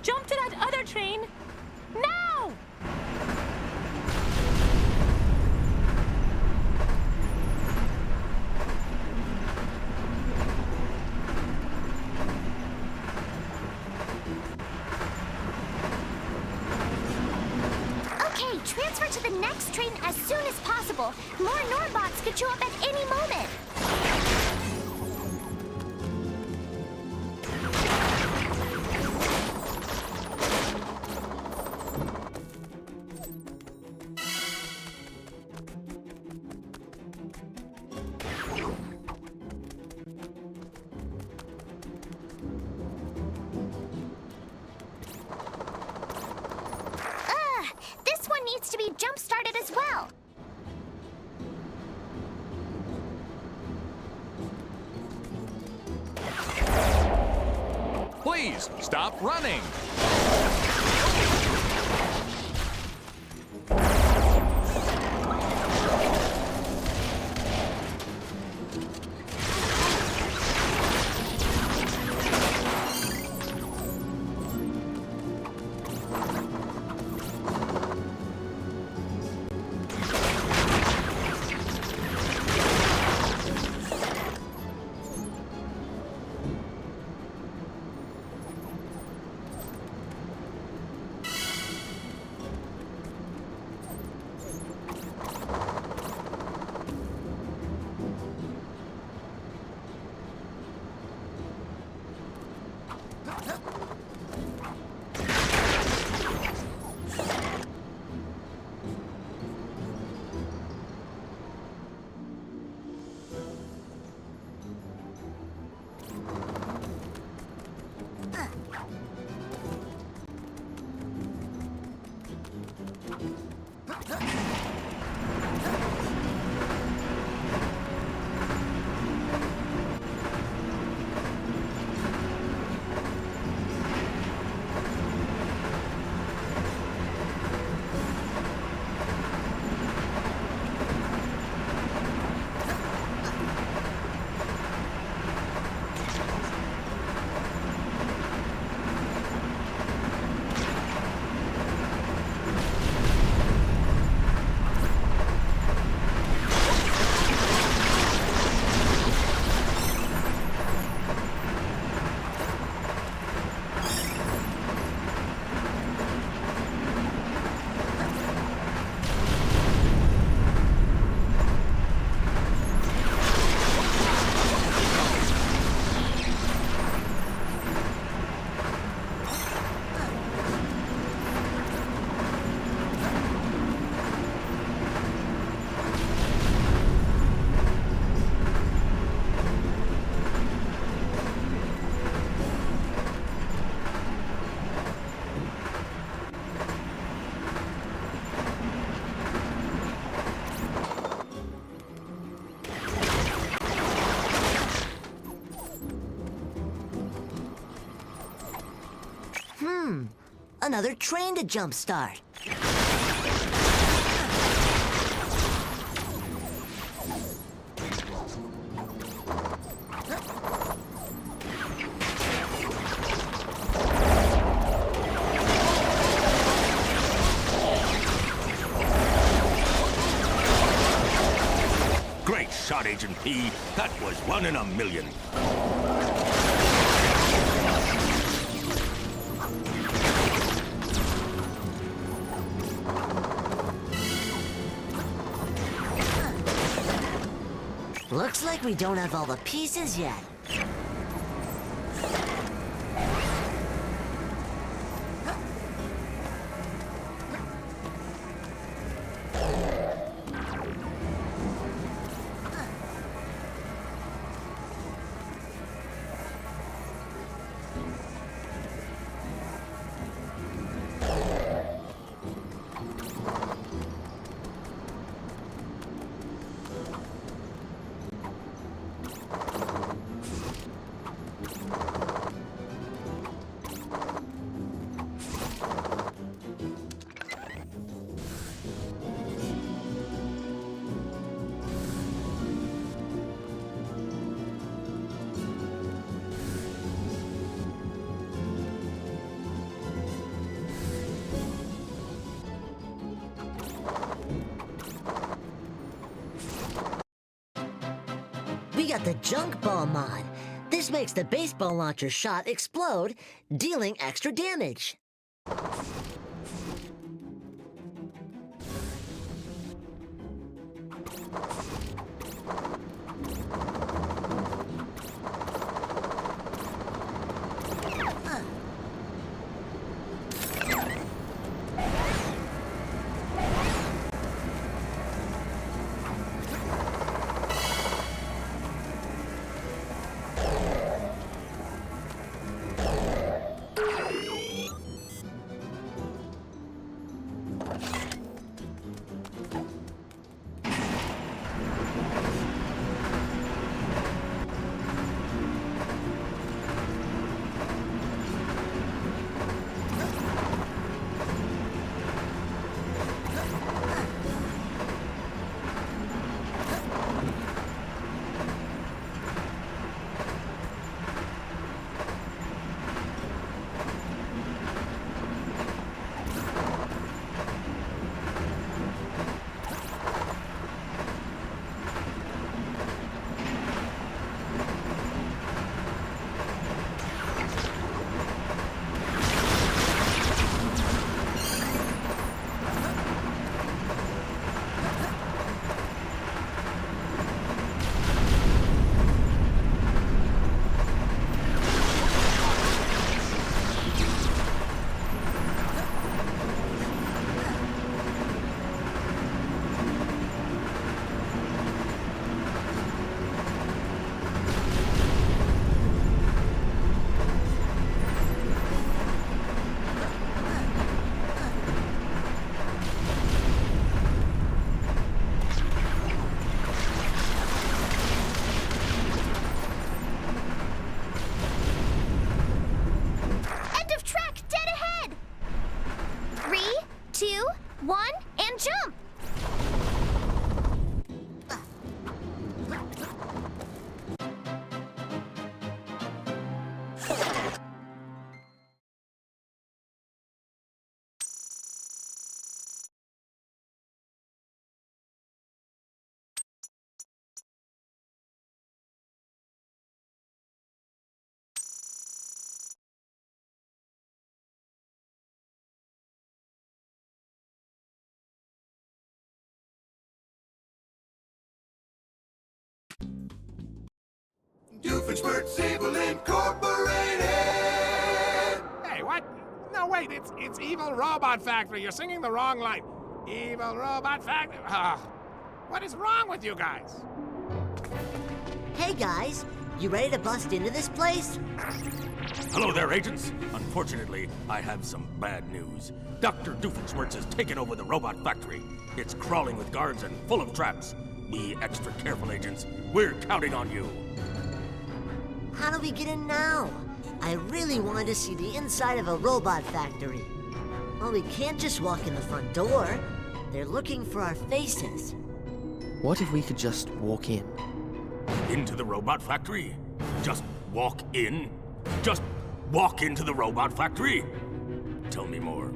Jump to that other train! Now! Okay, transfer to the next train as soon as possible. More Norbots could show up at any moment. This one needs to be jump-started as well. Please, stop running. Another train to jumpstart. Great shot, Agent P. That was 1 in a million. Looks like we don't have all the pieces yet. We got the junk ball mod. This makes the baseball launcher shot explode, dealing extra damage. Doofenshmirtz Evil Incorporated! Hey, what? No, wait, it's Evil Robot Factory. You're singing the wrong line. Evil Robot Factory. What is wrong with you guys? Hey guys, you ready to bust into this place? Hello there, agents. Unfortunately, I have some bad news. Dr. Doofenshmirtz has taken over the robot factory. It's crawling with guards and full of traps. Be extra careful, agents. We're counting on you. How do we get in now? I really wanted to see the inside of a robot factory. Well, we can't just walk in the front door. They're looking for our faces. What if we could just walk in? Into the robot factory? Just walk in? Just walk into the robot factory? Tell me more.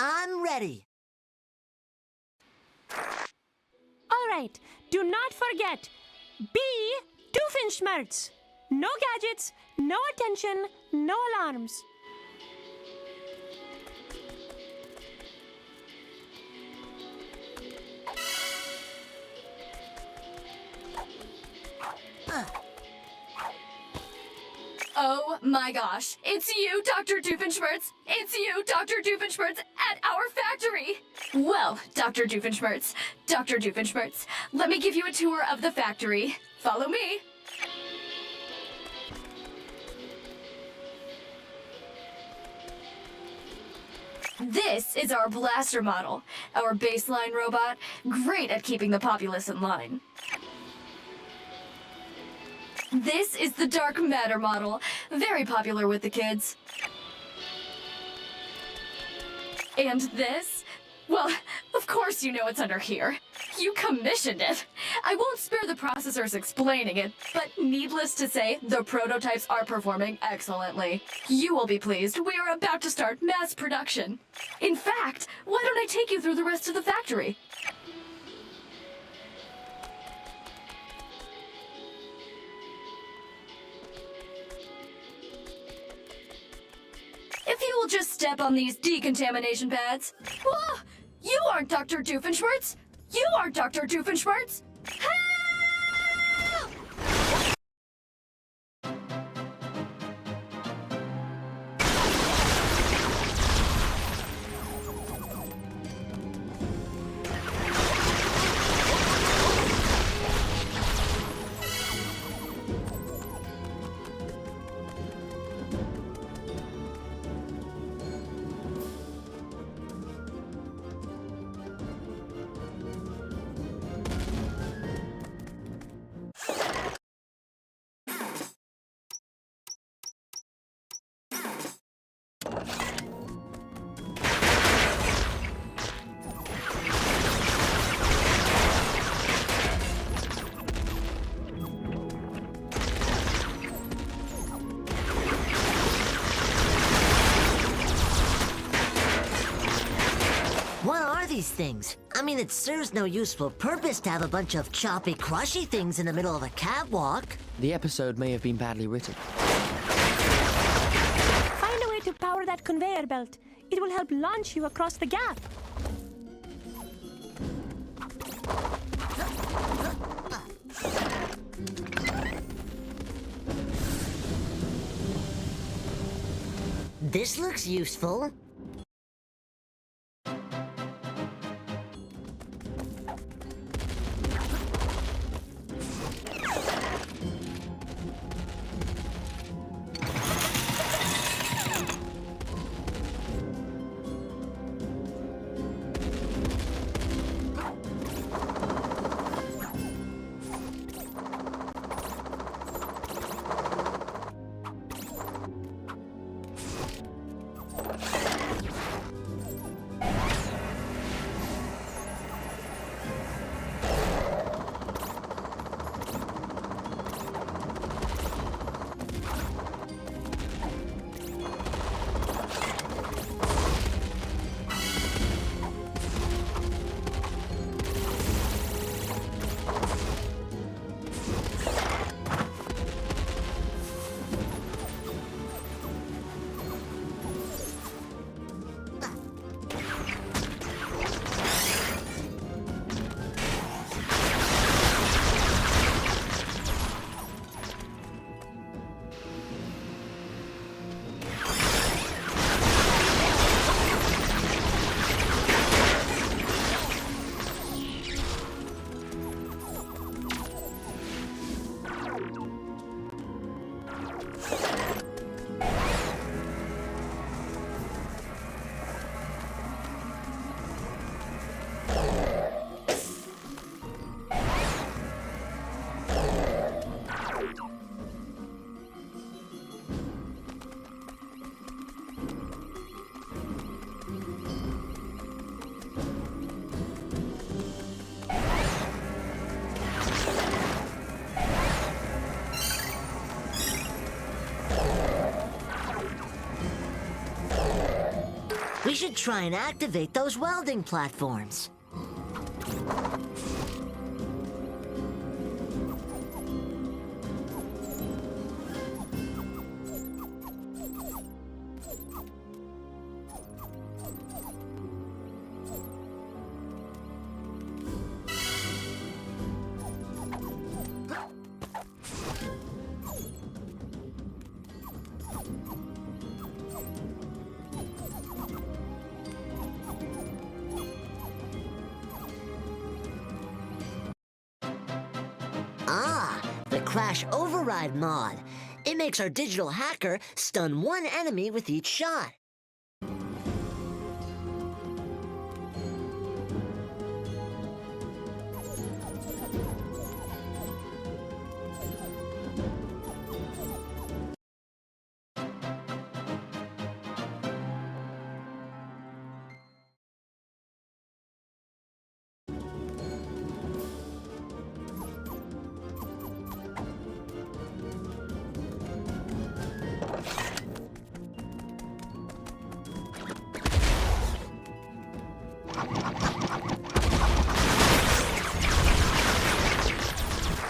I'm ready. All right, do not forget, be Doofenshmirtz. No gadgets, no attention, no alarms. Oh my gosh, it's you, Dr. Doofenshmirtz! It's you, Dr. Doofenshmirtz, at our factory! Well, Dr. Doofenshmirtz, let me give you a tour of the factory. Follow me. This is our blaster model, our baseline robot, great at keeping the populace in line. This is the dark matter model, very popular with the kids. And this? Well, of course you know it's under here. You commissioned it. I won't spare the processors explaining it, but needless to say, the prototypes are performing excellently. You will be pleased. We are about to start mass production. In fact, why don't I take you through the rest of the factory? If you will just step on these decontamination pads. Whoa! You aren't Dr. Doofenshmirtz! You aren't Dr. Doofenshmirtz! Help! What are these things? I mean, it serves no useful purpose to have a bunch of choppy, crushy things in the middle of a catwalk. The episode may have been badly written. Find a way to power that conveyor belt. It will help launch you across the gap. This looks useful. should try and activate those welding platforms. The Crash Override mod. It makes our digital hacker stun one enemy with each shot.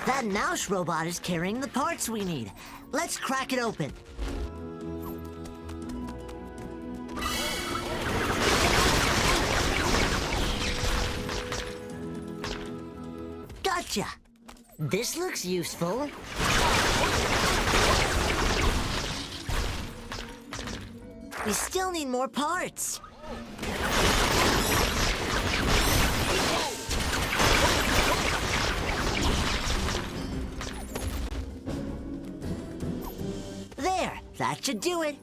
That mouse robot is carrying the parts we need. Let's crack it open. Gotcha! This looks useful. We still need more parts. There, that should do it.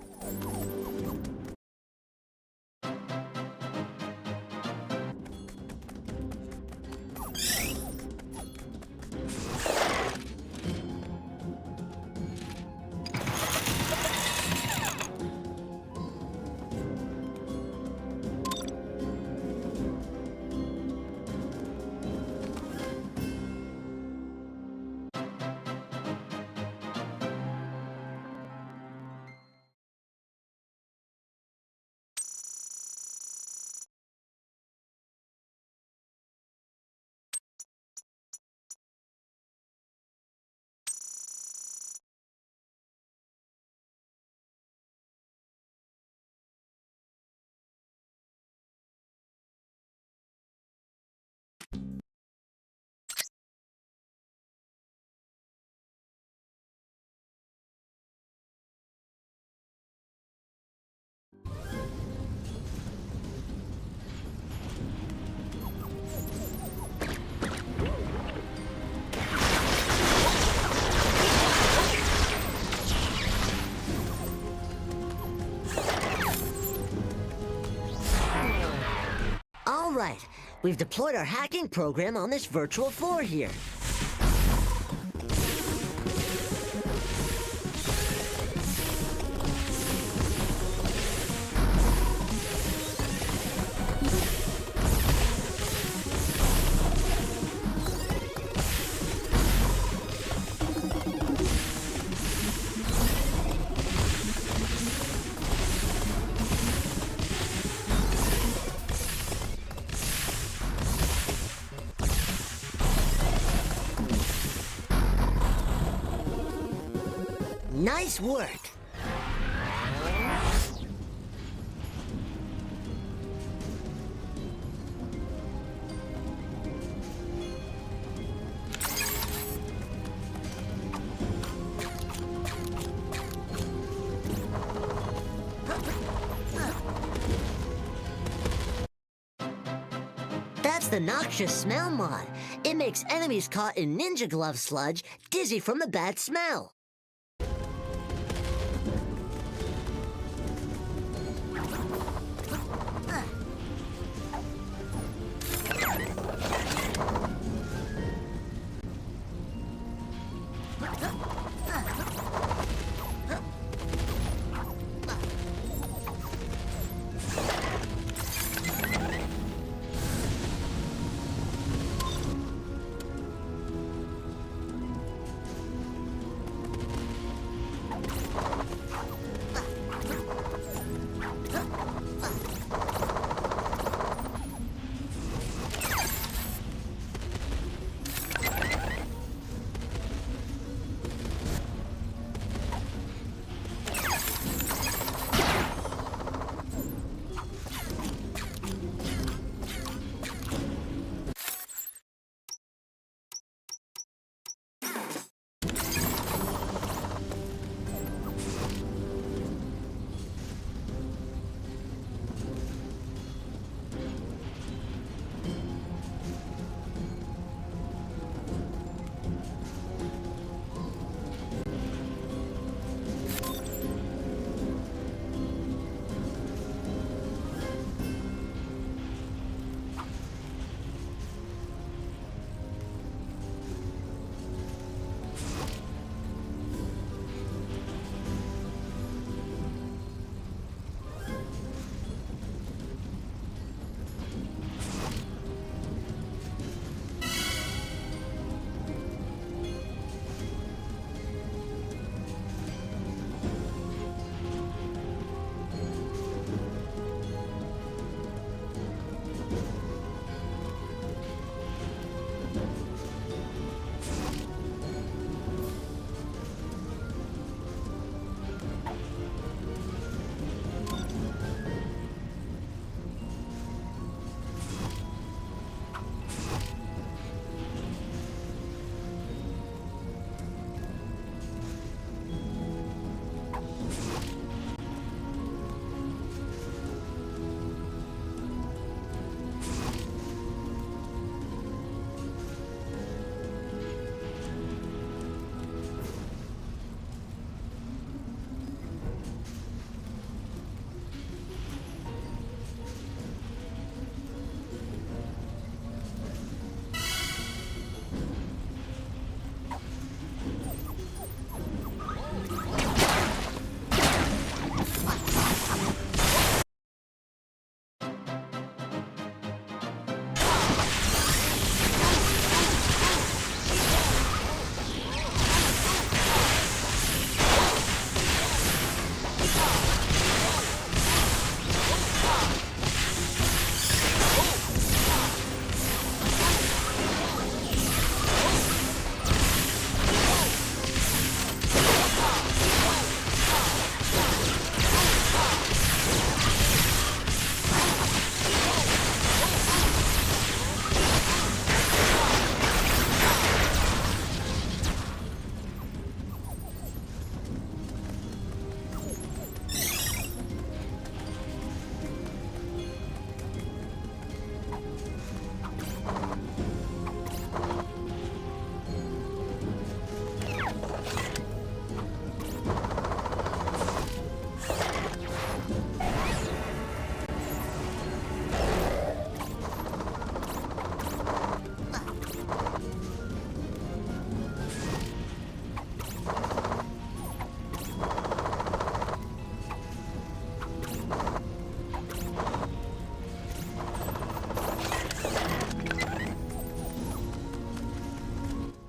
All right, we've deployed our hacking program on this virtual floor here. Nice work. That's the noxious smell mod. It makes enemies caught in ninja glove sludge dizzy from the bad smell.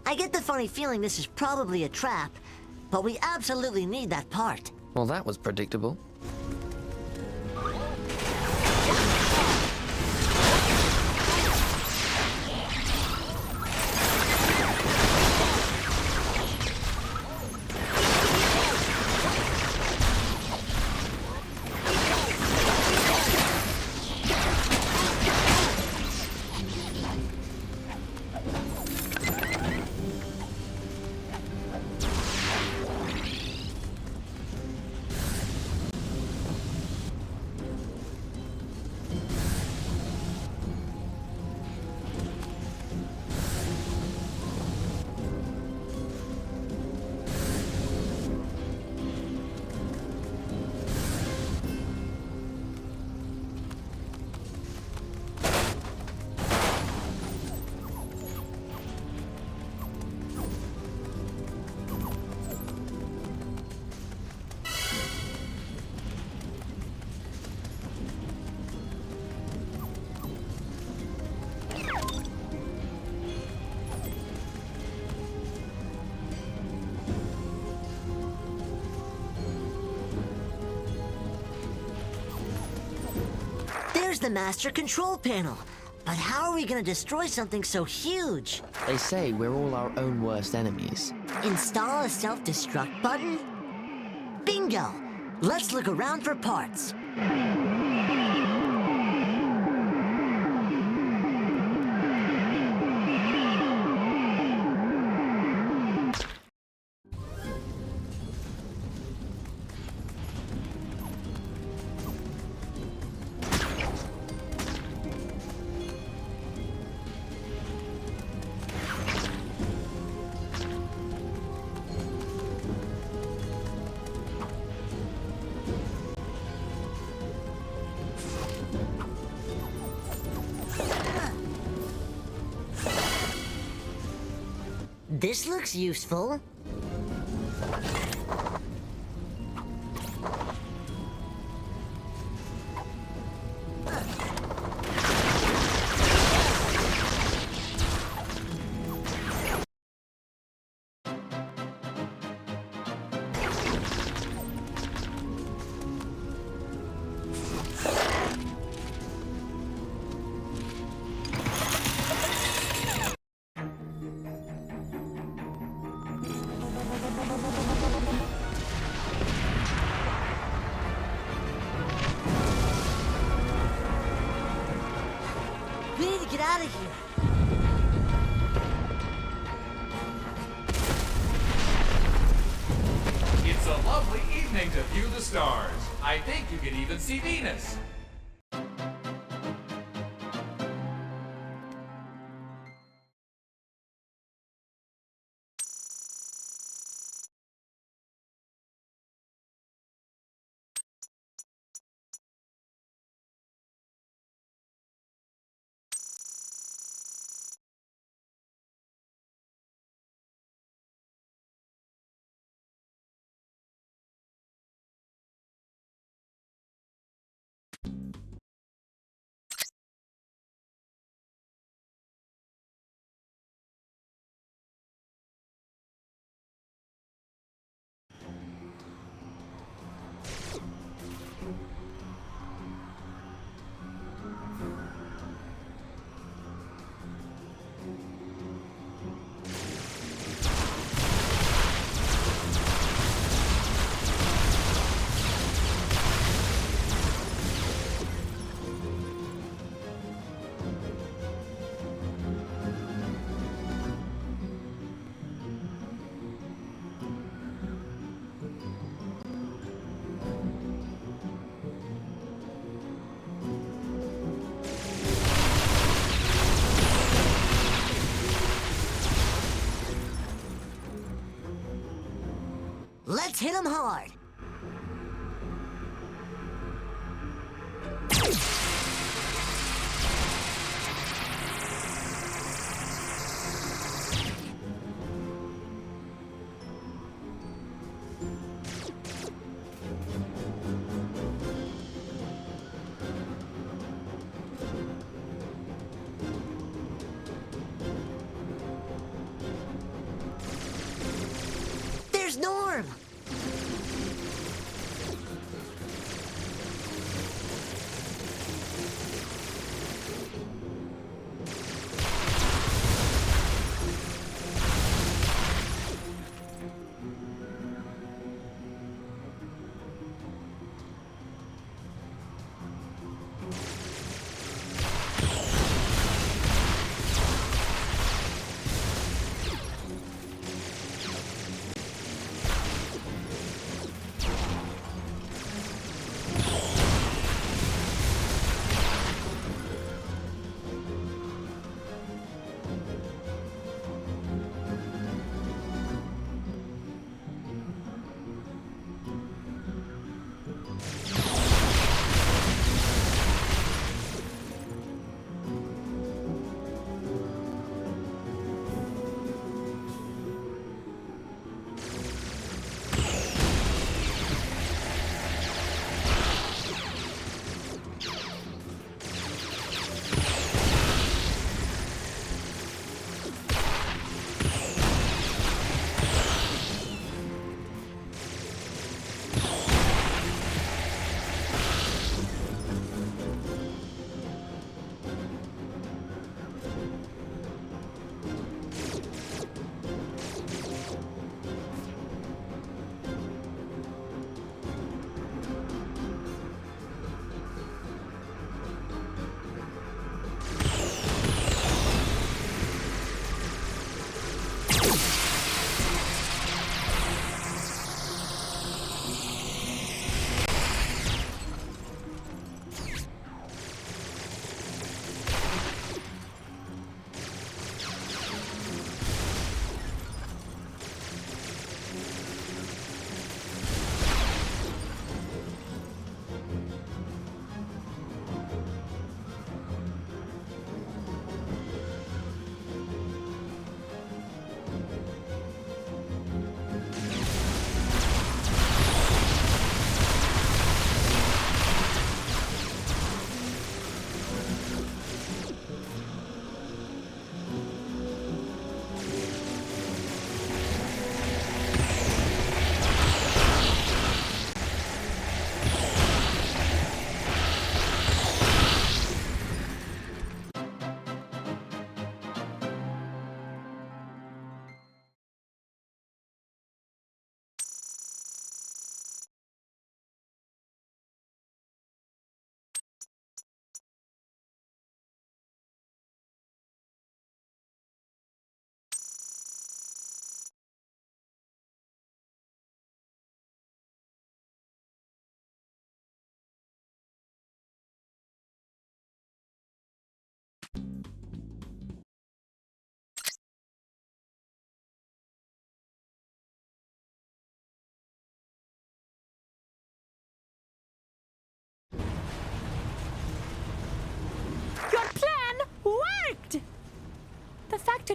I get the funny feeling this is probably a trap, but we absolutely need that part. Well, that was predictable. There's the master control panel. But how are we gonna destroy something so huge? They say we're all our own worst enemies. Install a self-destruct button? Bingo! Let's look around for parts. This looks useful. We need to get out of here. It's a lovely evening to view the stars. I think you can even see Venus. Let's hit 'em hard.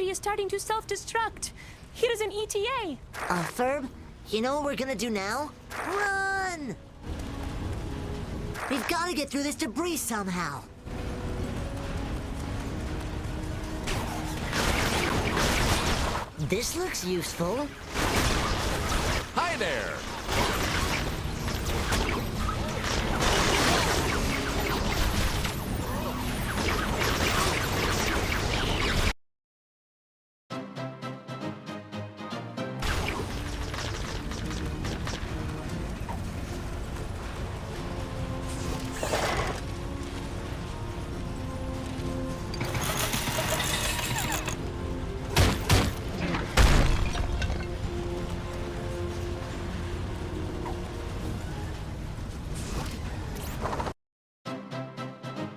security is starting to self-destruct. Here's an ETA. Ferb, you know what we're gonna do now? Run! We've gotta get through this debris somehow. This looks useful. Hi there!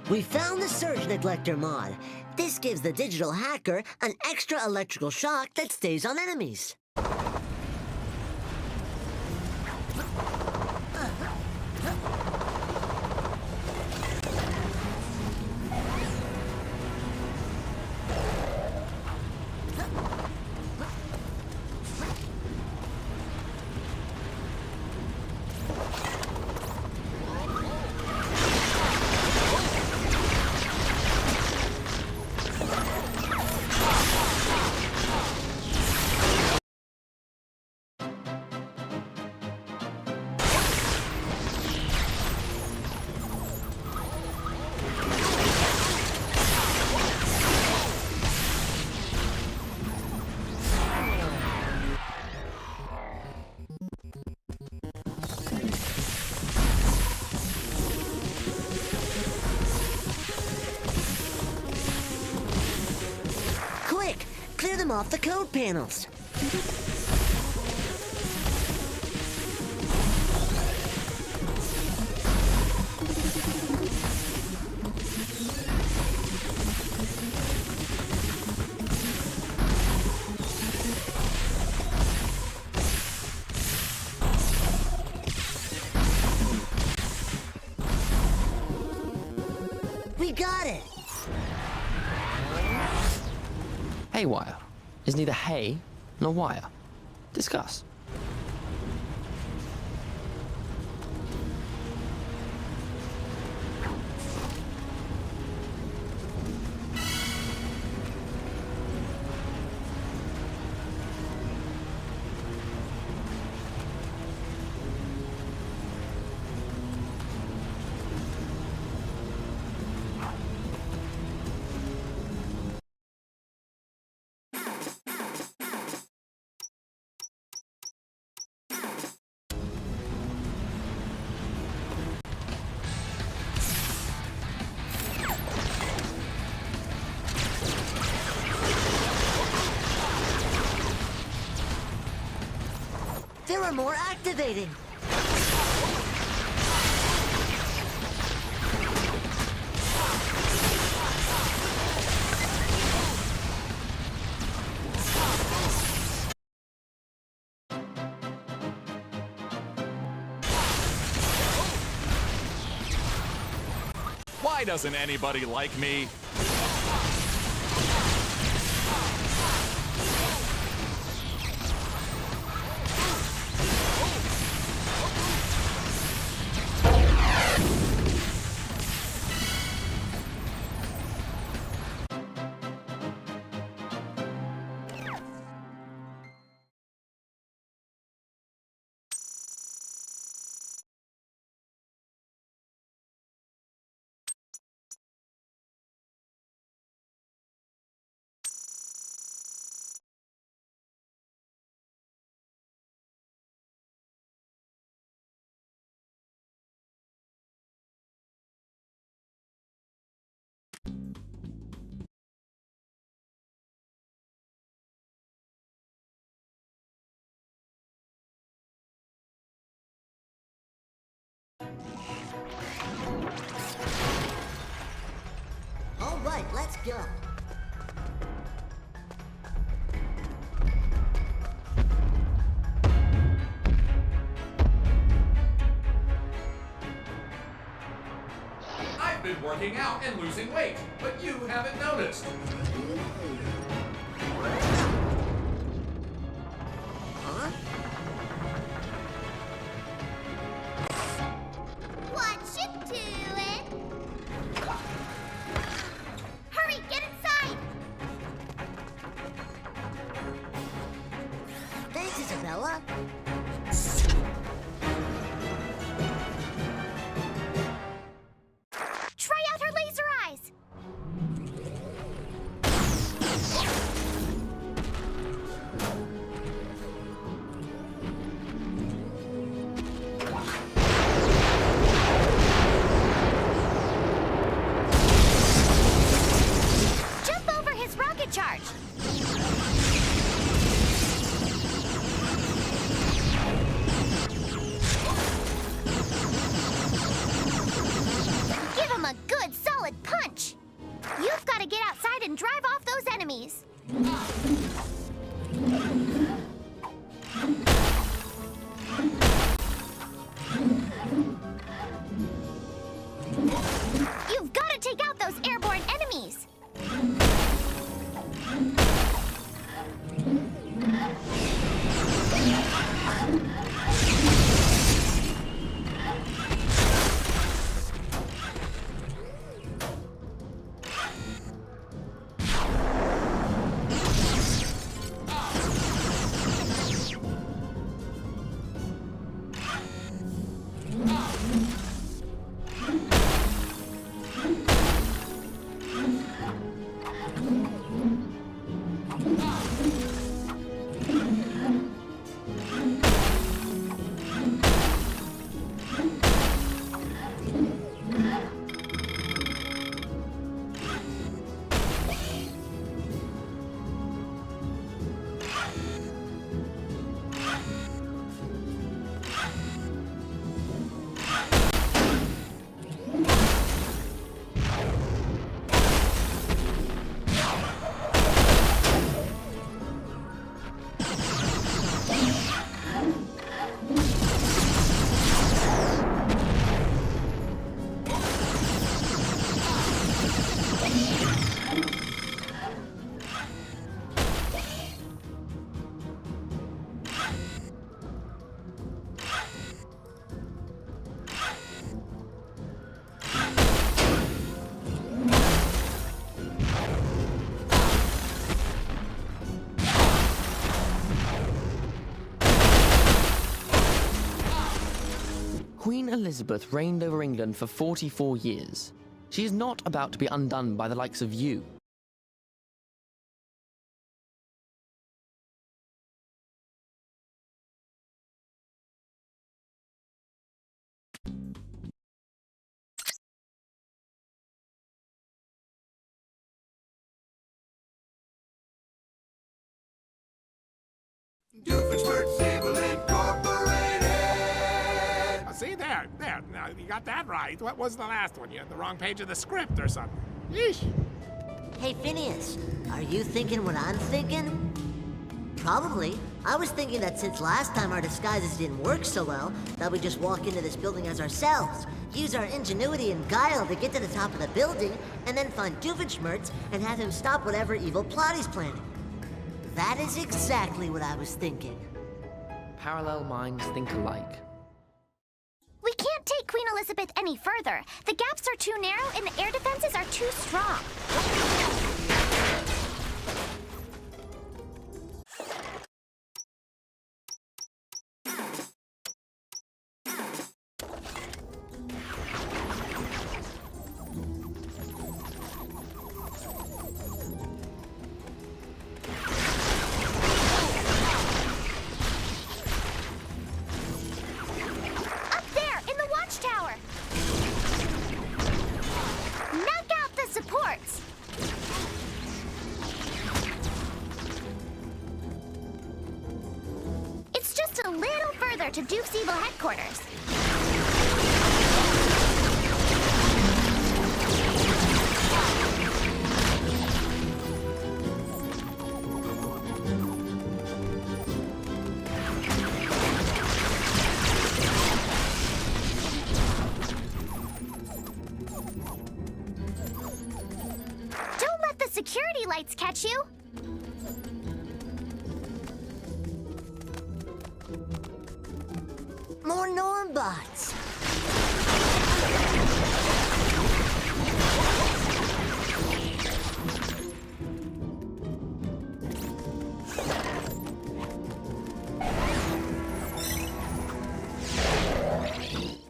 We found the Surge Neglector mod. This gives the digital hacker an extra electrical shock that stays on enemies. Quick, clear them off the code panels. We got it! Haywire is neither hay nor wire. Discuss. There are more activating. Why doesn't anybody like me? All right, let's go. I've been working out and losing weight, but you haven't noticed. and drive off those enemies. You've got to take out those airborne enemies. Queen Elizabeth reigned over England for 44 years. She is not about to be undone by the likes of you. Doofenshmirtz Evil Incorporated. See, there. Now, you got that right. What was the last one? You had the wrong page of the script or something. Yeesh. Hey, Phineas, are you thinking what I'm thinking? Probably. I was thinking that since last time our disguises didn't work so well, that we just walk into this building as ourselves, use our ingenuity and guile to get to the top of the building, and then find Doofenshmirtz and have him stop whatever evil plot he's planning. That is exactly what I was thinking. Parallel minds think alike. We can't take Queen Elizabeth any further. The gaps are too narrow and the air defenses are too strong. To Doof's evil headquarters. Don't let the security lights catch you. More Normbots!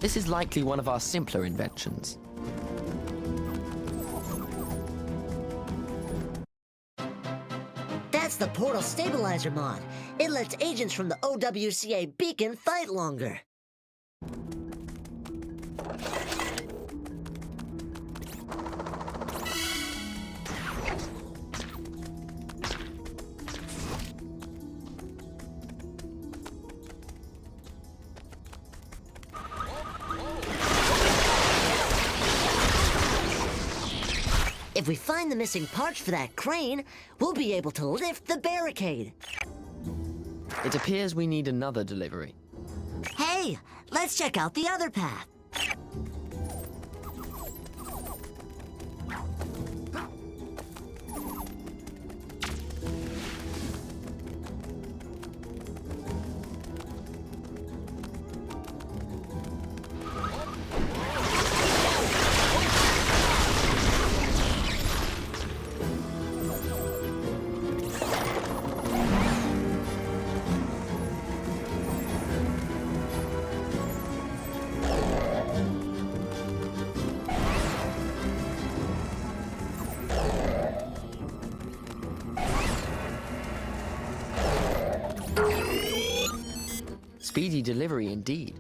This is likely one of our simpler inventions. That's the Portal Stabilizer mod. It lets agents from the OWCA beacon fight longer. If we find the missing parts for that crane, we'll be able to lift the barricade. It appears we need another delivery. Hey, let's check out the other path. Speedy delivery indeed.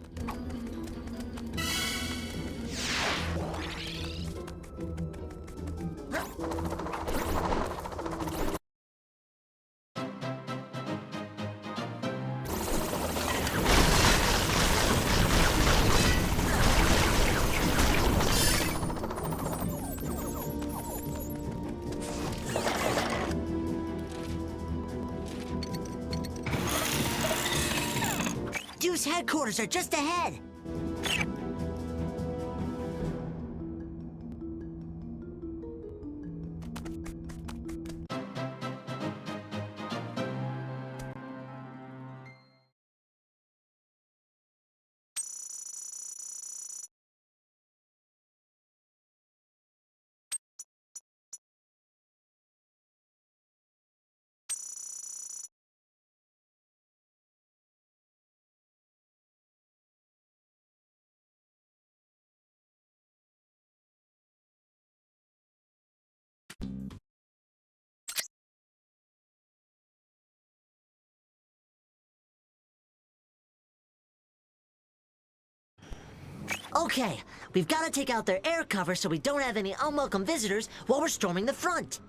Deuce headquarters are just ahead. Okay, we've got to take out their air cover so we don't have any unwelcome visitors while we're storming the front.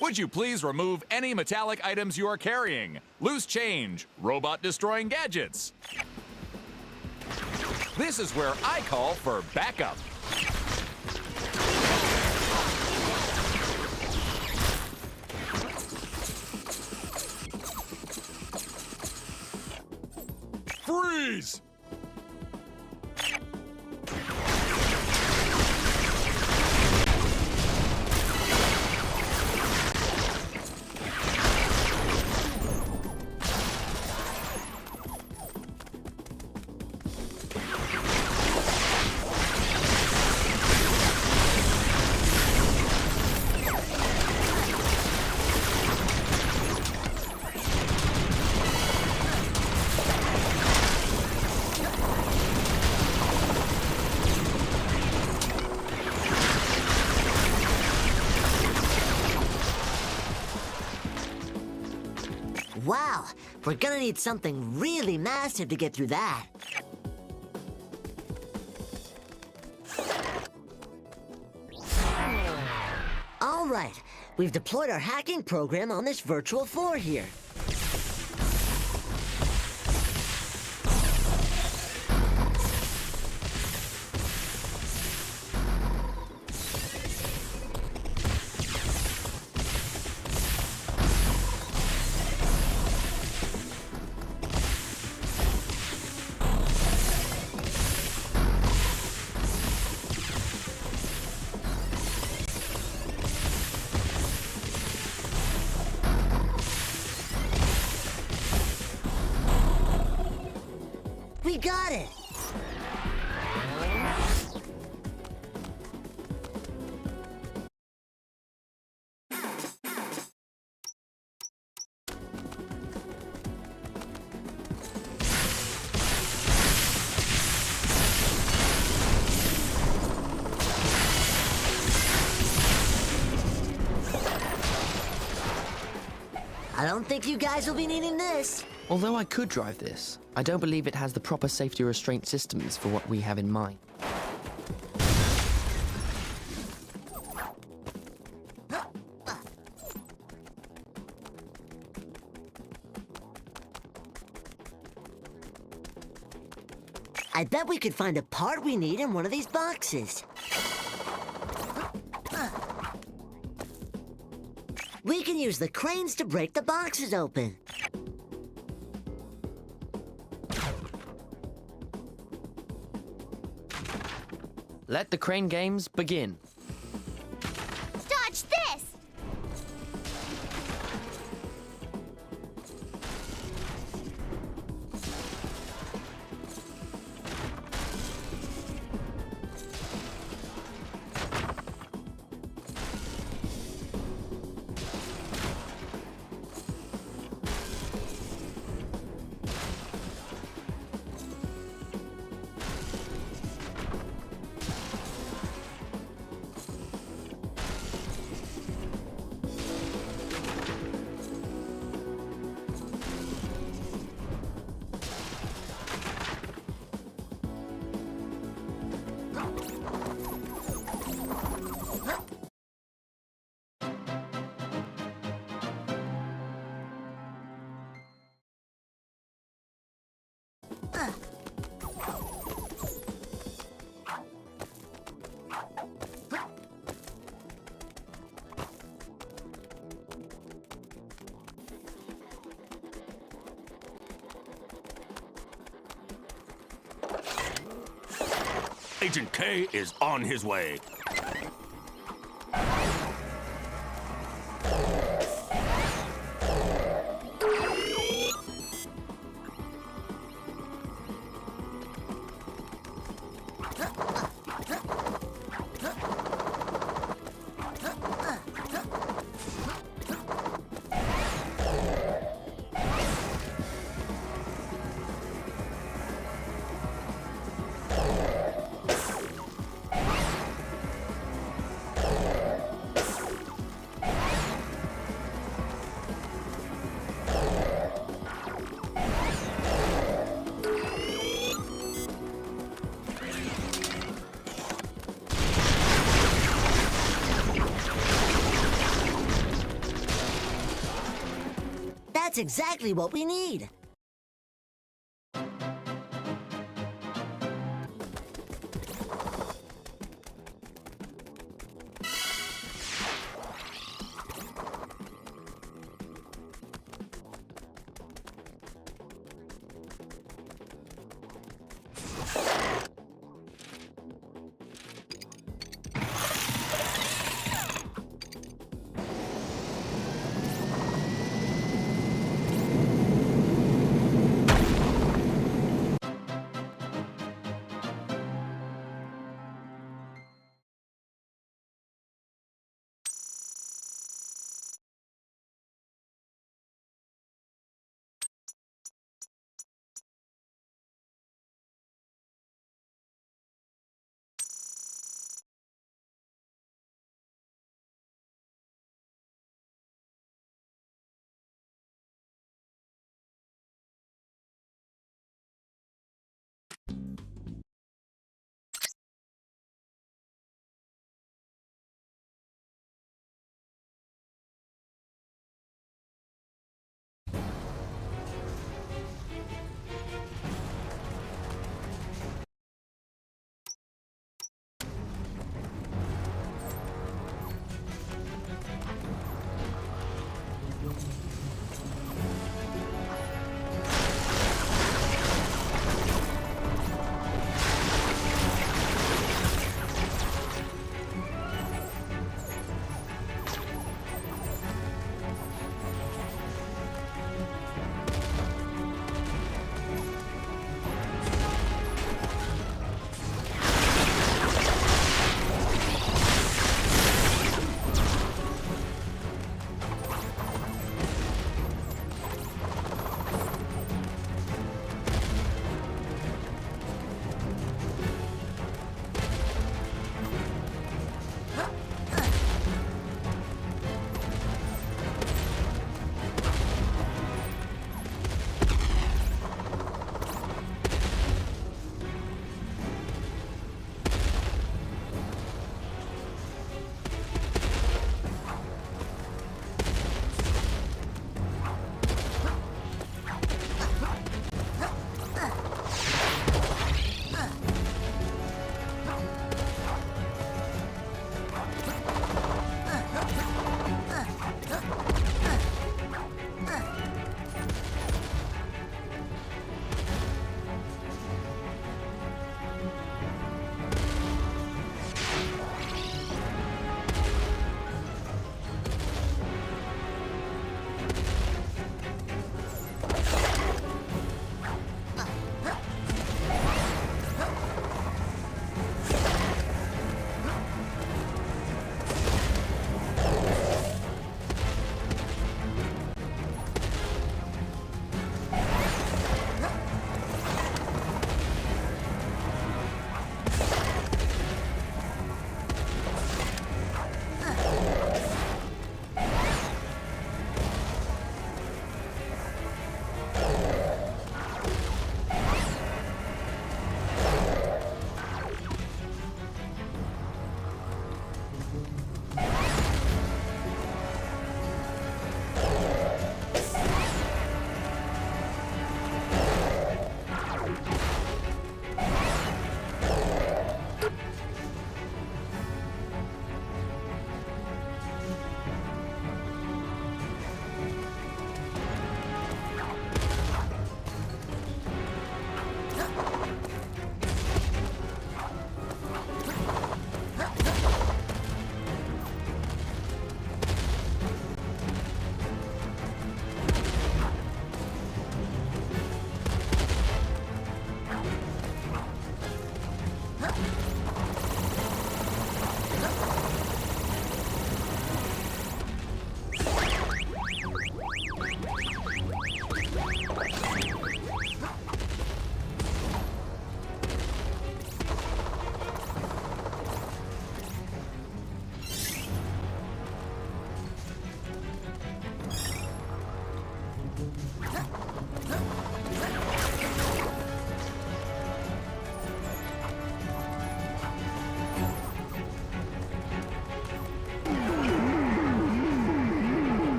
Would you please remove any metallic items you are carrying? Loose change, robot destroying gadgets. This is where I call for backup. Freeze! Wow, we're gonna need something really massive to get through that. All right, we've deployed our hacking program on this virtual floor here. We got it! I don't think you guys will be needing this. Although I could drive this, I don't believe it has the proper safety restraint systems for what we have in mind. I bet we could find a part we need in one of these boxes. We can use the cranes to break the boxes open. Let the crane games begin. Dodge this! Agent K is on his way. That's exactly what we need.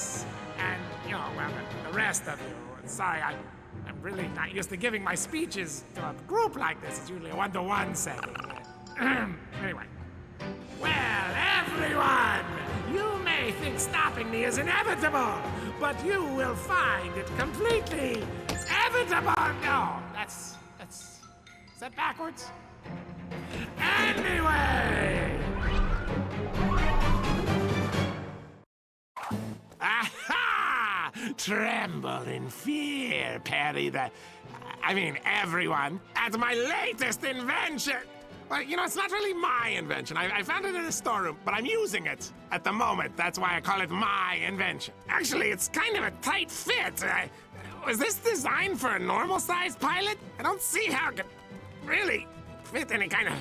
Phineas and, well, the rest of you. Sorry, I'm really not used to giving my speeches to a group like this. It's usually a one-to-one setting. Anyway. Well, everyone, you may think stopping me is inevitable, but you will find it completely evitable. No, is that backwards? Anyway. Aha! Tremble in fear, Perry. Everyone. That's my latest invention. Well, it's not really my invention. I found it in a storeroom, but I'm using it at the moment. That's why I call it my invention. Actually, it's kind of a tight fit. Was this designed for a normal-sized pilot? I don't see how it could really fit any kind of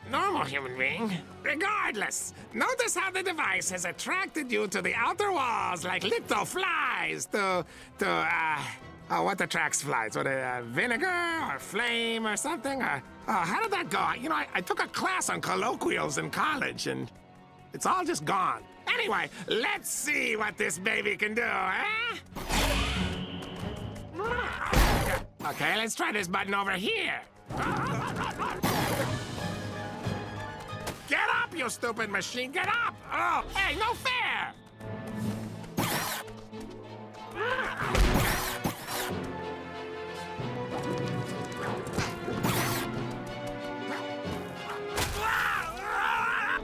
normal human being. Regardless, notice how the device has attracted you to the outer walls like little flies what attracts flies? Vinegar or flame or something? How did that go? I took a class on colloquials in college, and it's all just gone. Anyway, let's see what this baby can do, eh? Okay, let's try this button over here. Get up, you stupid machine! Get up! Oh, hey, no fair!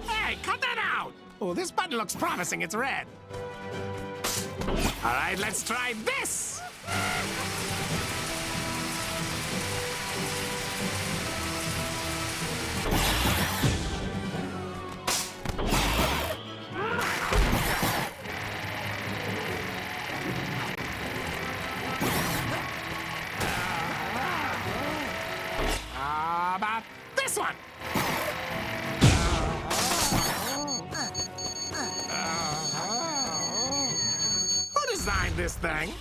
Hey, cut that out! Oh, this button looks promising. It's red. All right, let's try this! How about this one? Who designed this thing?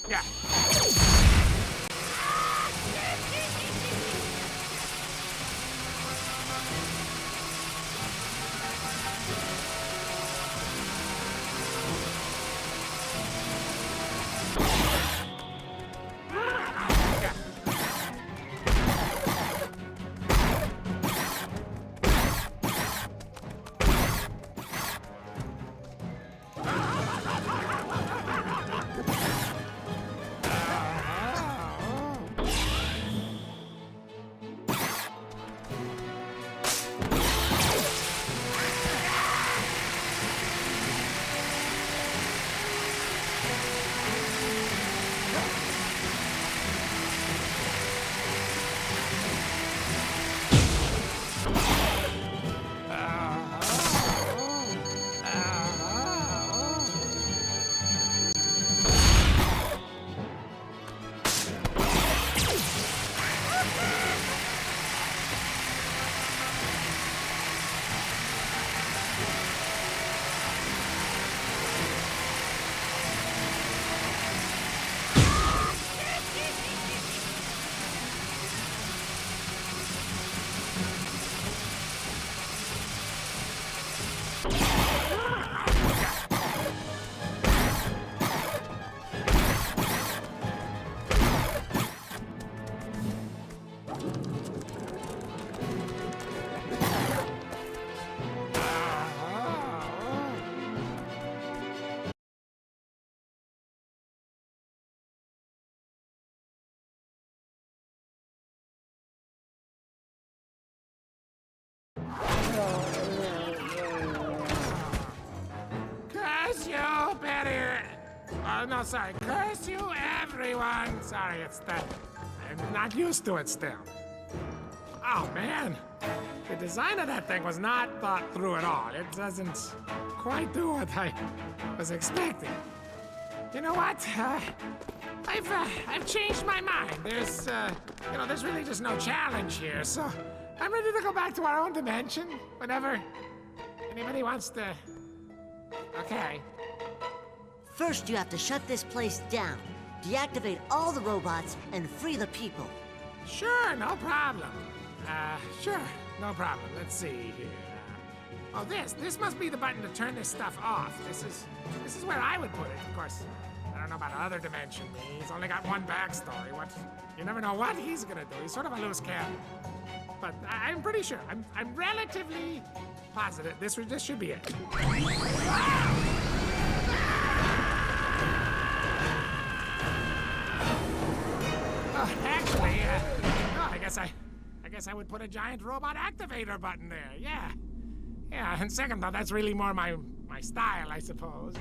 Yeah. Curse you, Betty! Oh, no, sorry. Curse you, everyone! Sorry, it's that. I'm not used to it still. Oh, man. The design of that thing was not thought through at all. It doesn't quite do what I was expecting. You know what? I've changed my mind. There's really just no challenge here, so I'm ready to go back to our own dimension whenever anybody wants to. Okay. First, you have to shut this place down, deactivate all the robots, and free the people. Sure, no problem. Sure, no problem. Let's see here. Oh, this must be the button to turn this stuff off. This is where I would put it, of course. I don't know about other dimension me. He's only got one backstory. You never know what he's gonna do. He's sort of a loose cannon. But I'm pretty sure. I'm relatively positive this should be it. Actually, no, I guess I would put a giant robot activator button there. Yeah. Yeah, and second thought, that's really more my style, I suppose.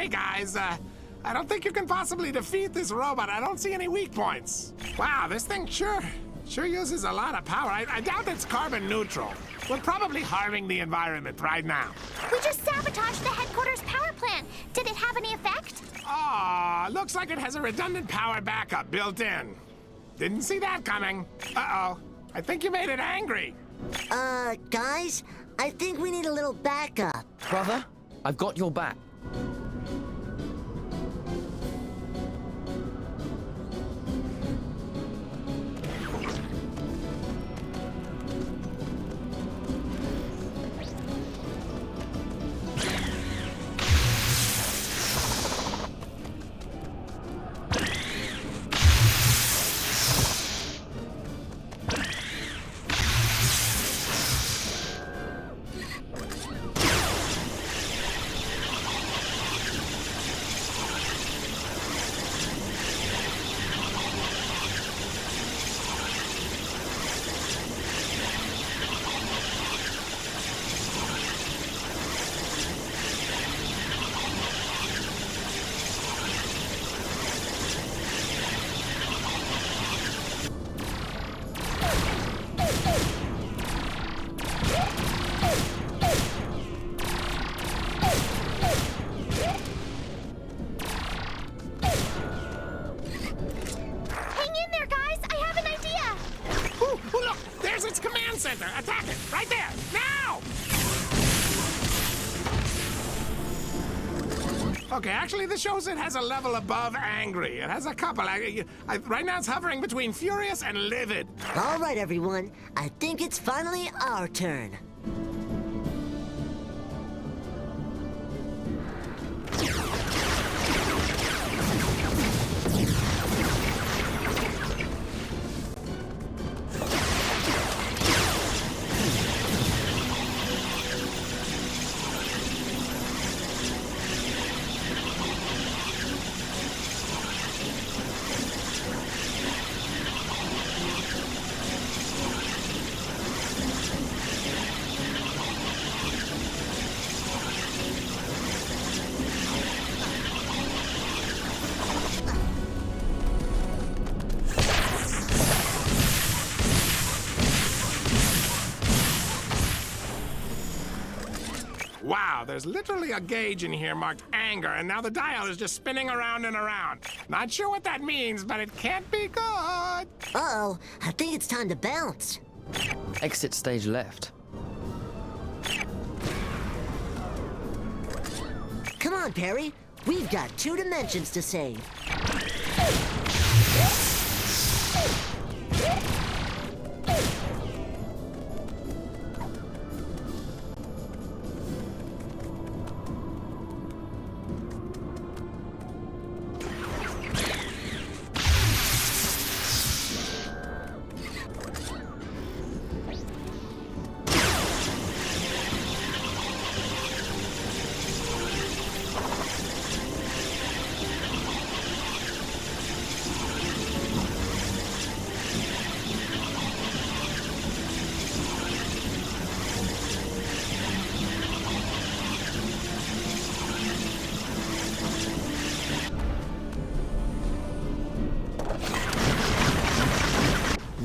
Guys, I don't think you can possibly defeat this robot. I don't see any weak points. Wow, this thing sure uses a lot of power. I doubt it's carbon neutral. We're probably harming the environment right now. We just sabotaged the headquarters power plant. Did it have any effect? Aw, looks like it has a redundant power backup built in. Didn't see that coming. Uh-oh, I think you made it angry. Guys, I think we need a little backup. Brother, I've got your back. center. Attack it! Right there! Now! Okay, actually, this shows it has a level above angry. It has a couple. Right now, it's hovering between furious and livid. All right, everyone. I think it's finally our turn. Wow, there's literally a gauge in here marked anger, and now the dial is just spinning around and around. Not sure what that means, but it can't be good. Uh-oh, I think it's time to bounce. Exit stage left. Come on, Perry. We've got 2 dimensions to save.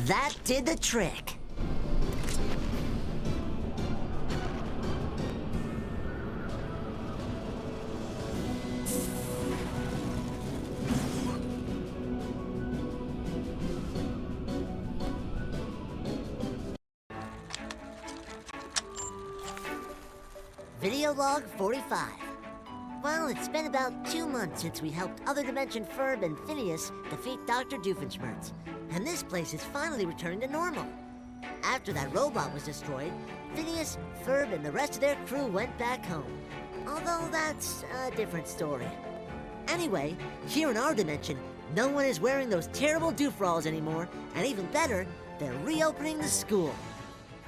That did the trick. Video log 45. Well, it's been about 2 months since we helped Other Dimension Ferb and Phineas defeat Dr. Doofenshmirtz, and this place is finally returning to normal. After that robot was destroyed, Phineas, Ferb, and the rest of their crew went back home. Although that's a different story. Anyway, here in our dimension, no one is wearing those terrible doofralls anymore, and even better, they're reopening the school.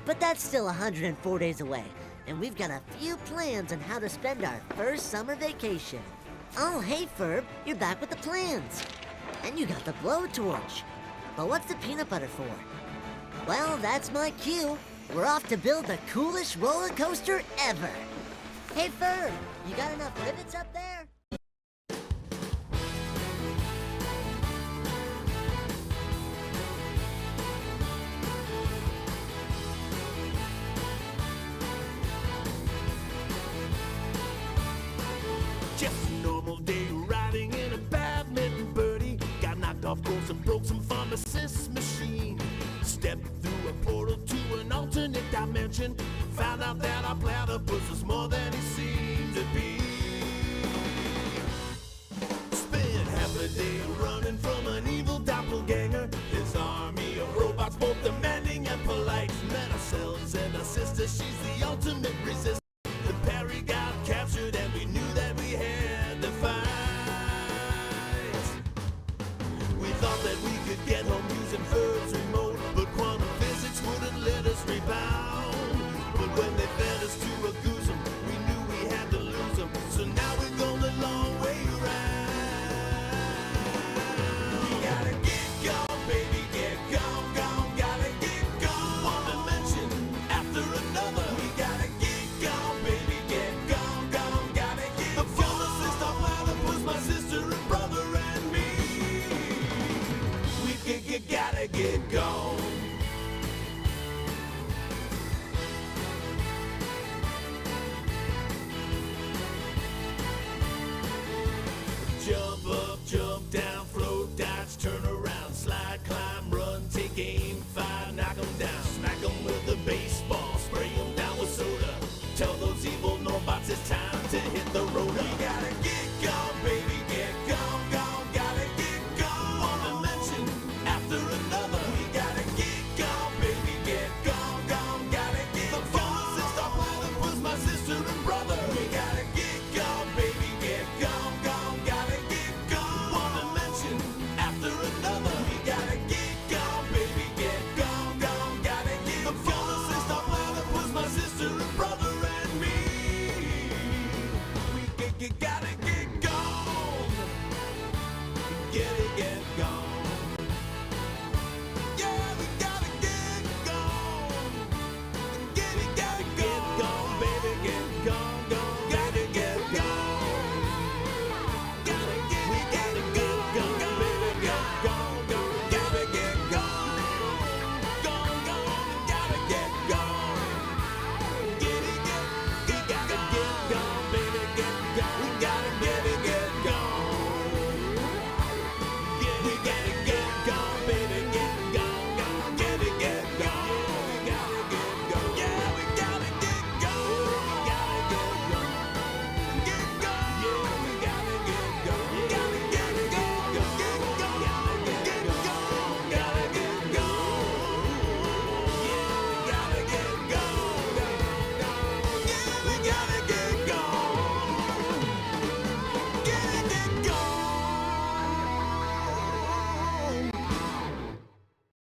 But that's still 104 days away, and we've got a few plans on how to spend our first summer vacation. Oh, hey, Ferb, you're back with the plans. And you got the blowtorch. But what's the peanut butter for? Well, that's my cue. We're off to build the coolest roller coaster ever. Hey, Ferb, you got enough rivets up there? Just a normal day riding in a badminton birdie. Got knocked off course and broke some pharmacist's machine. Stepped through a portal to an alternate dimension. Found out that our platypus was more than he seemed to be. Spent half a day running from an evil doppelganger. His army of robots, both demanding and polite. Met ourselves and our sister, she's the ultimate resistance. The Perry got captured and we knew that we had to fight. We thought that we could get home using Ferb's remote, but quantum physics wouldn't let us rebound. But when they fed us to a goosem, we knew we had to lose them. So now we're going a long way round. We gotta get gone, baby, get gone, gone. Gotta get gone. One dimension after another. We gotta get gone, baby, get gone, gone. Gotta get gone. The pharmacist, our platypus, my sister and brother and me. We gotta get gone. Jump up, jump down, float, dodge, turn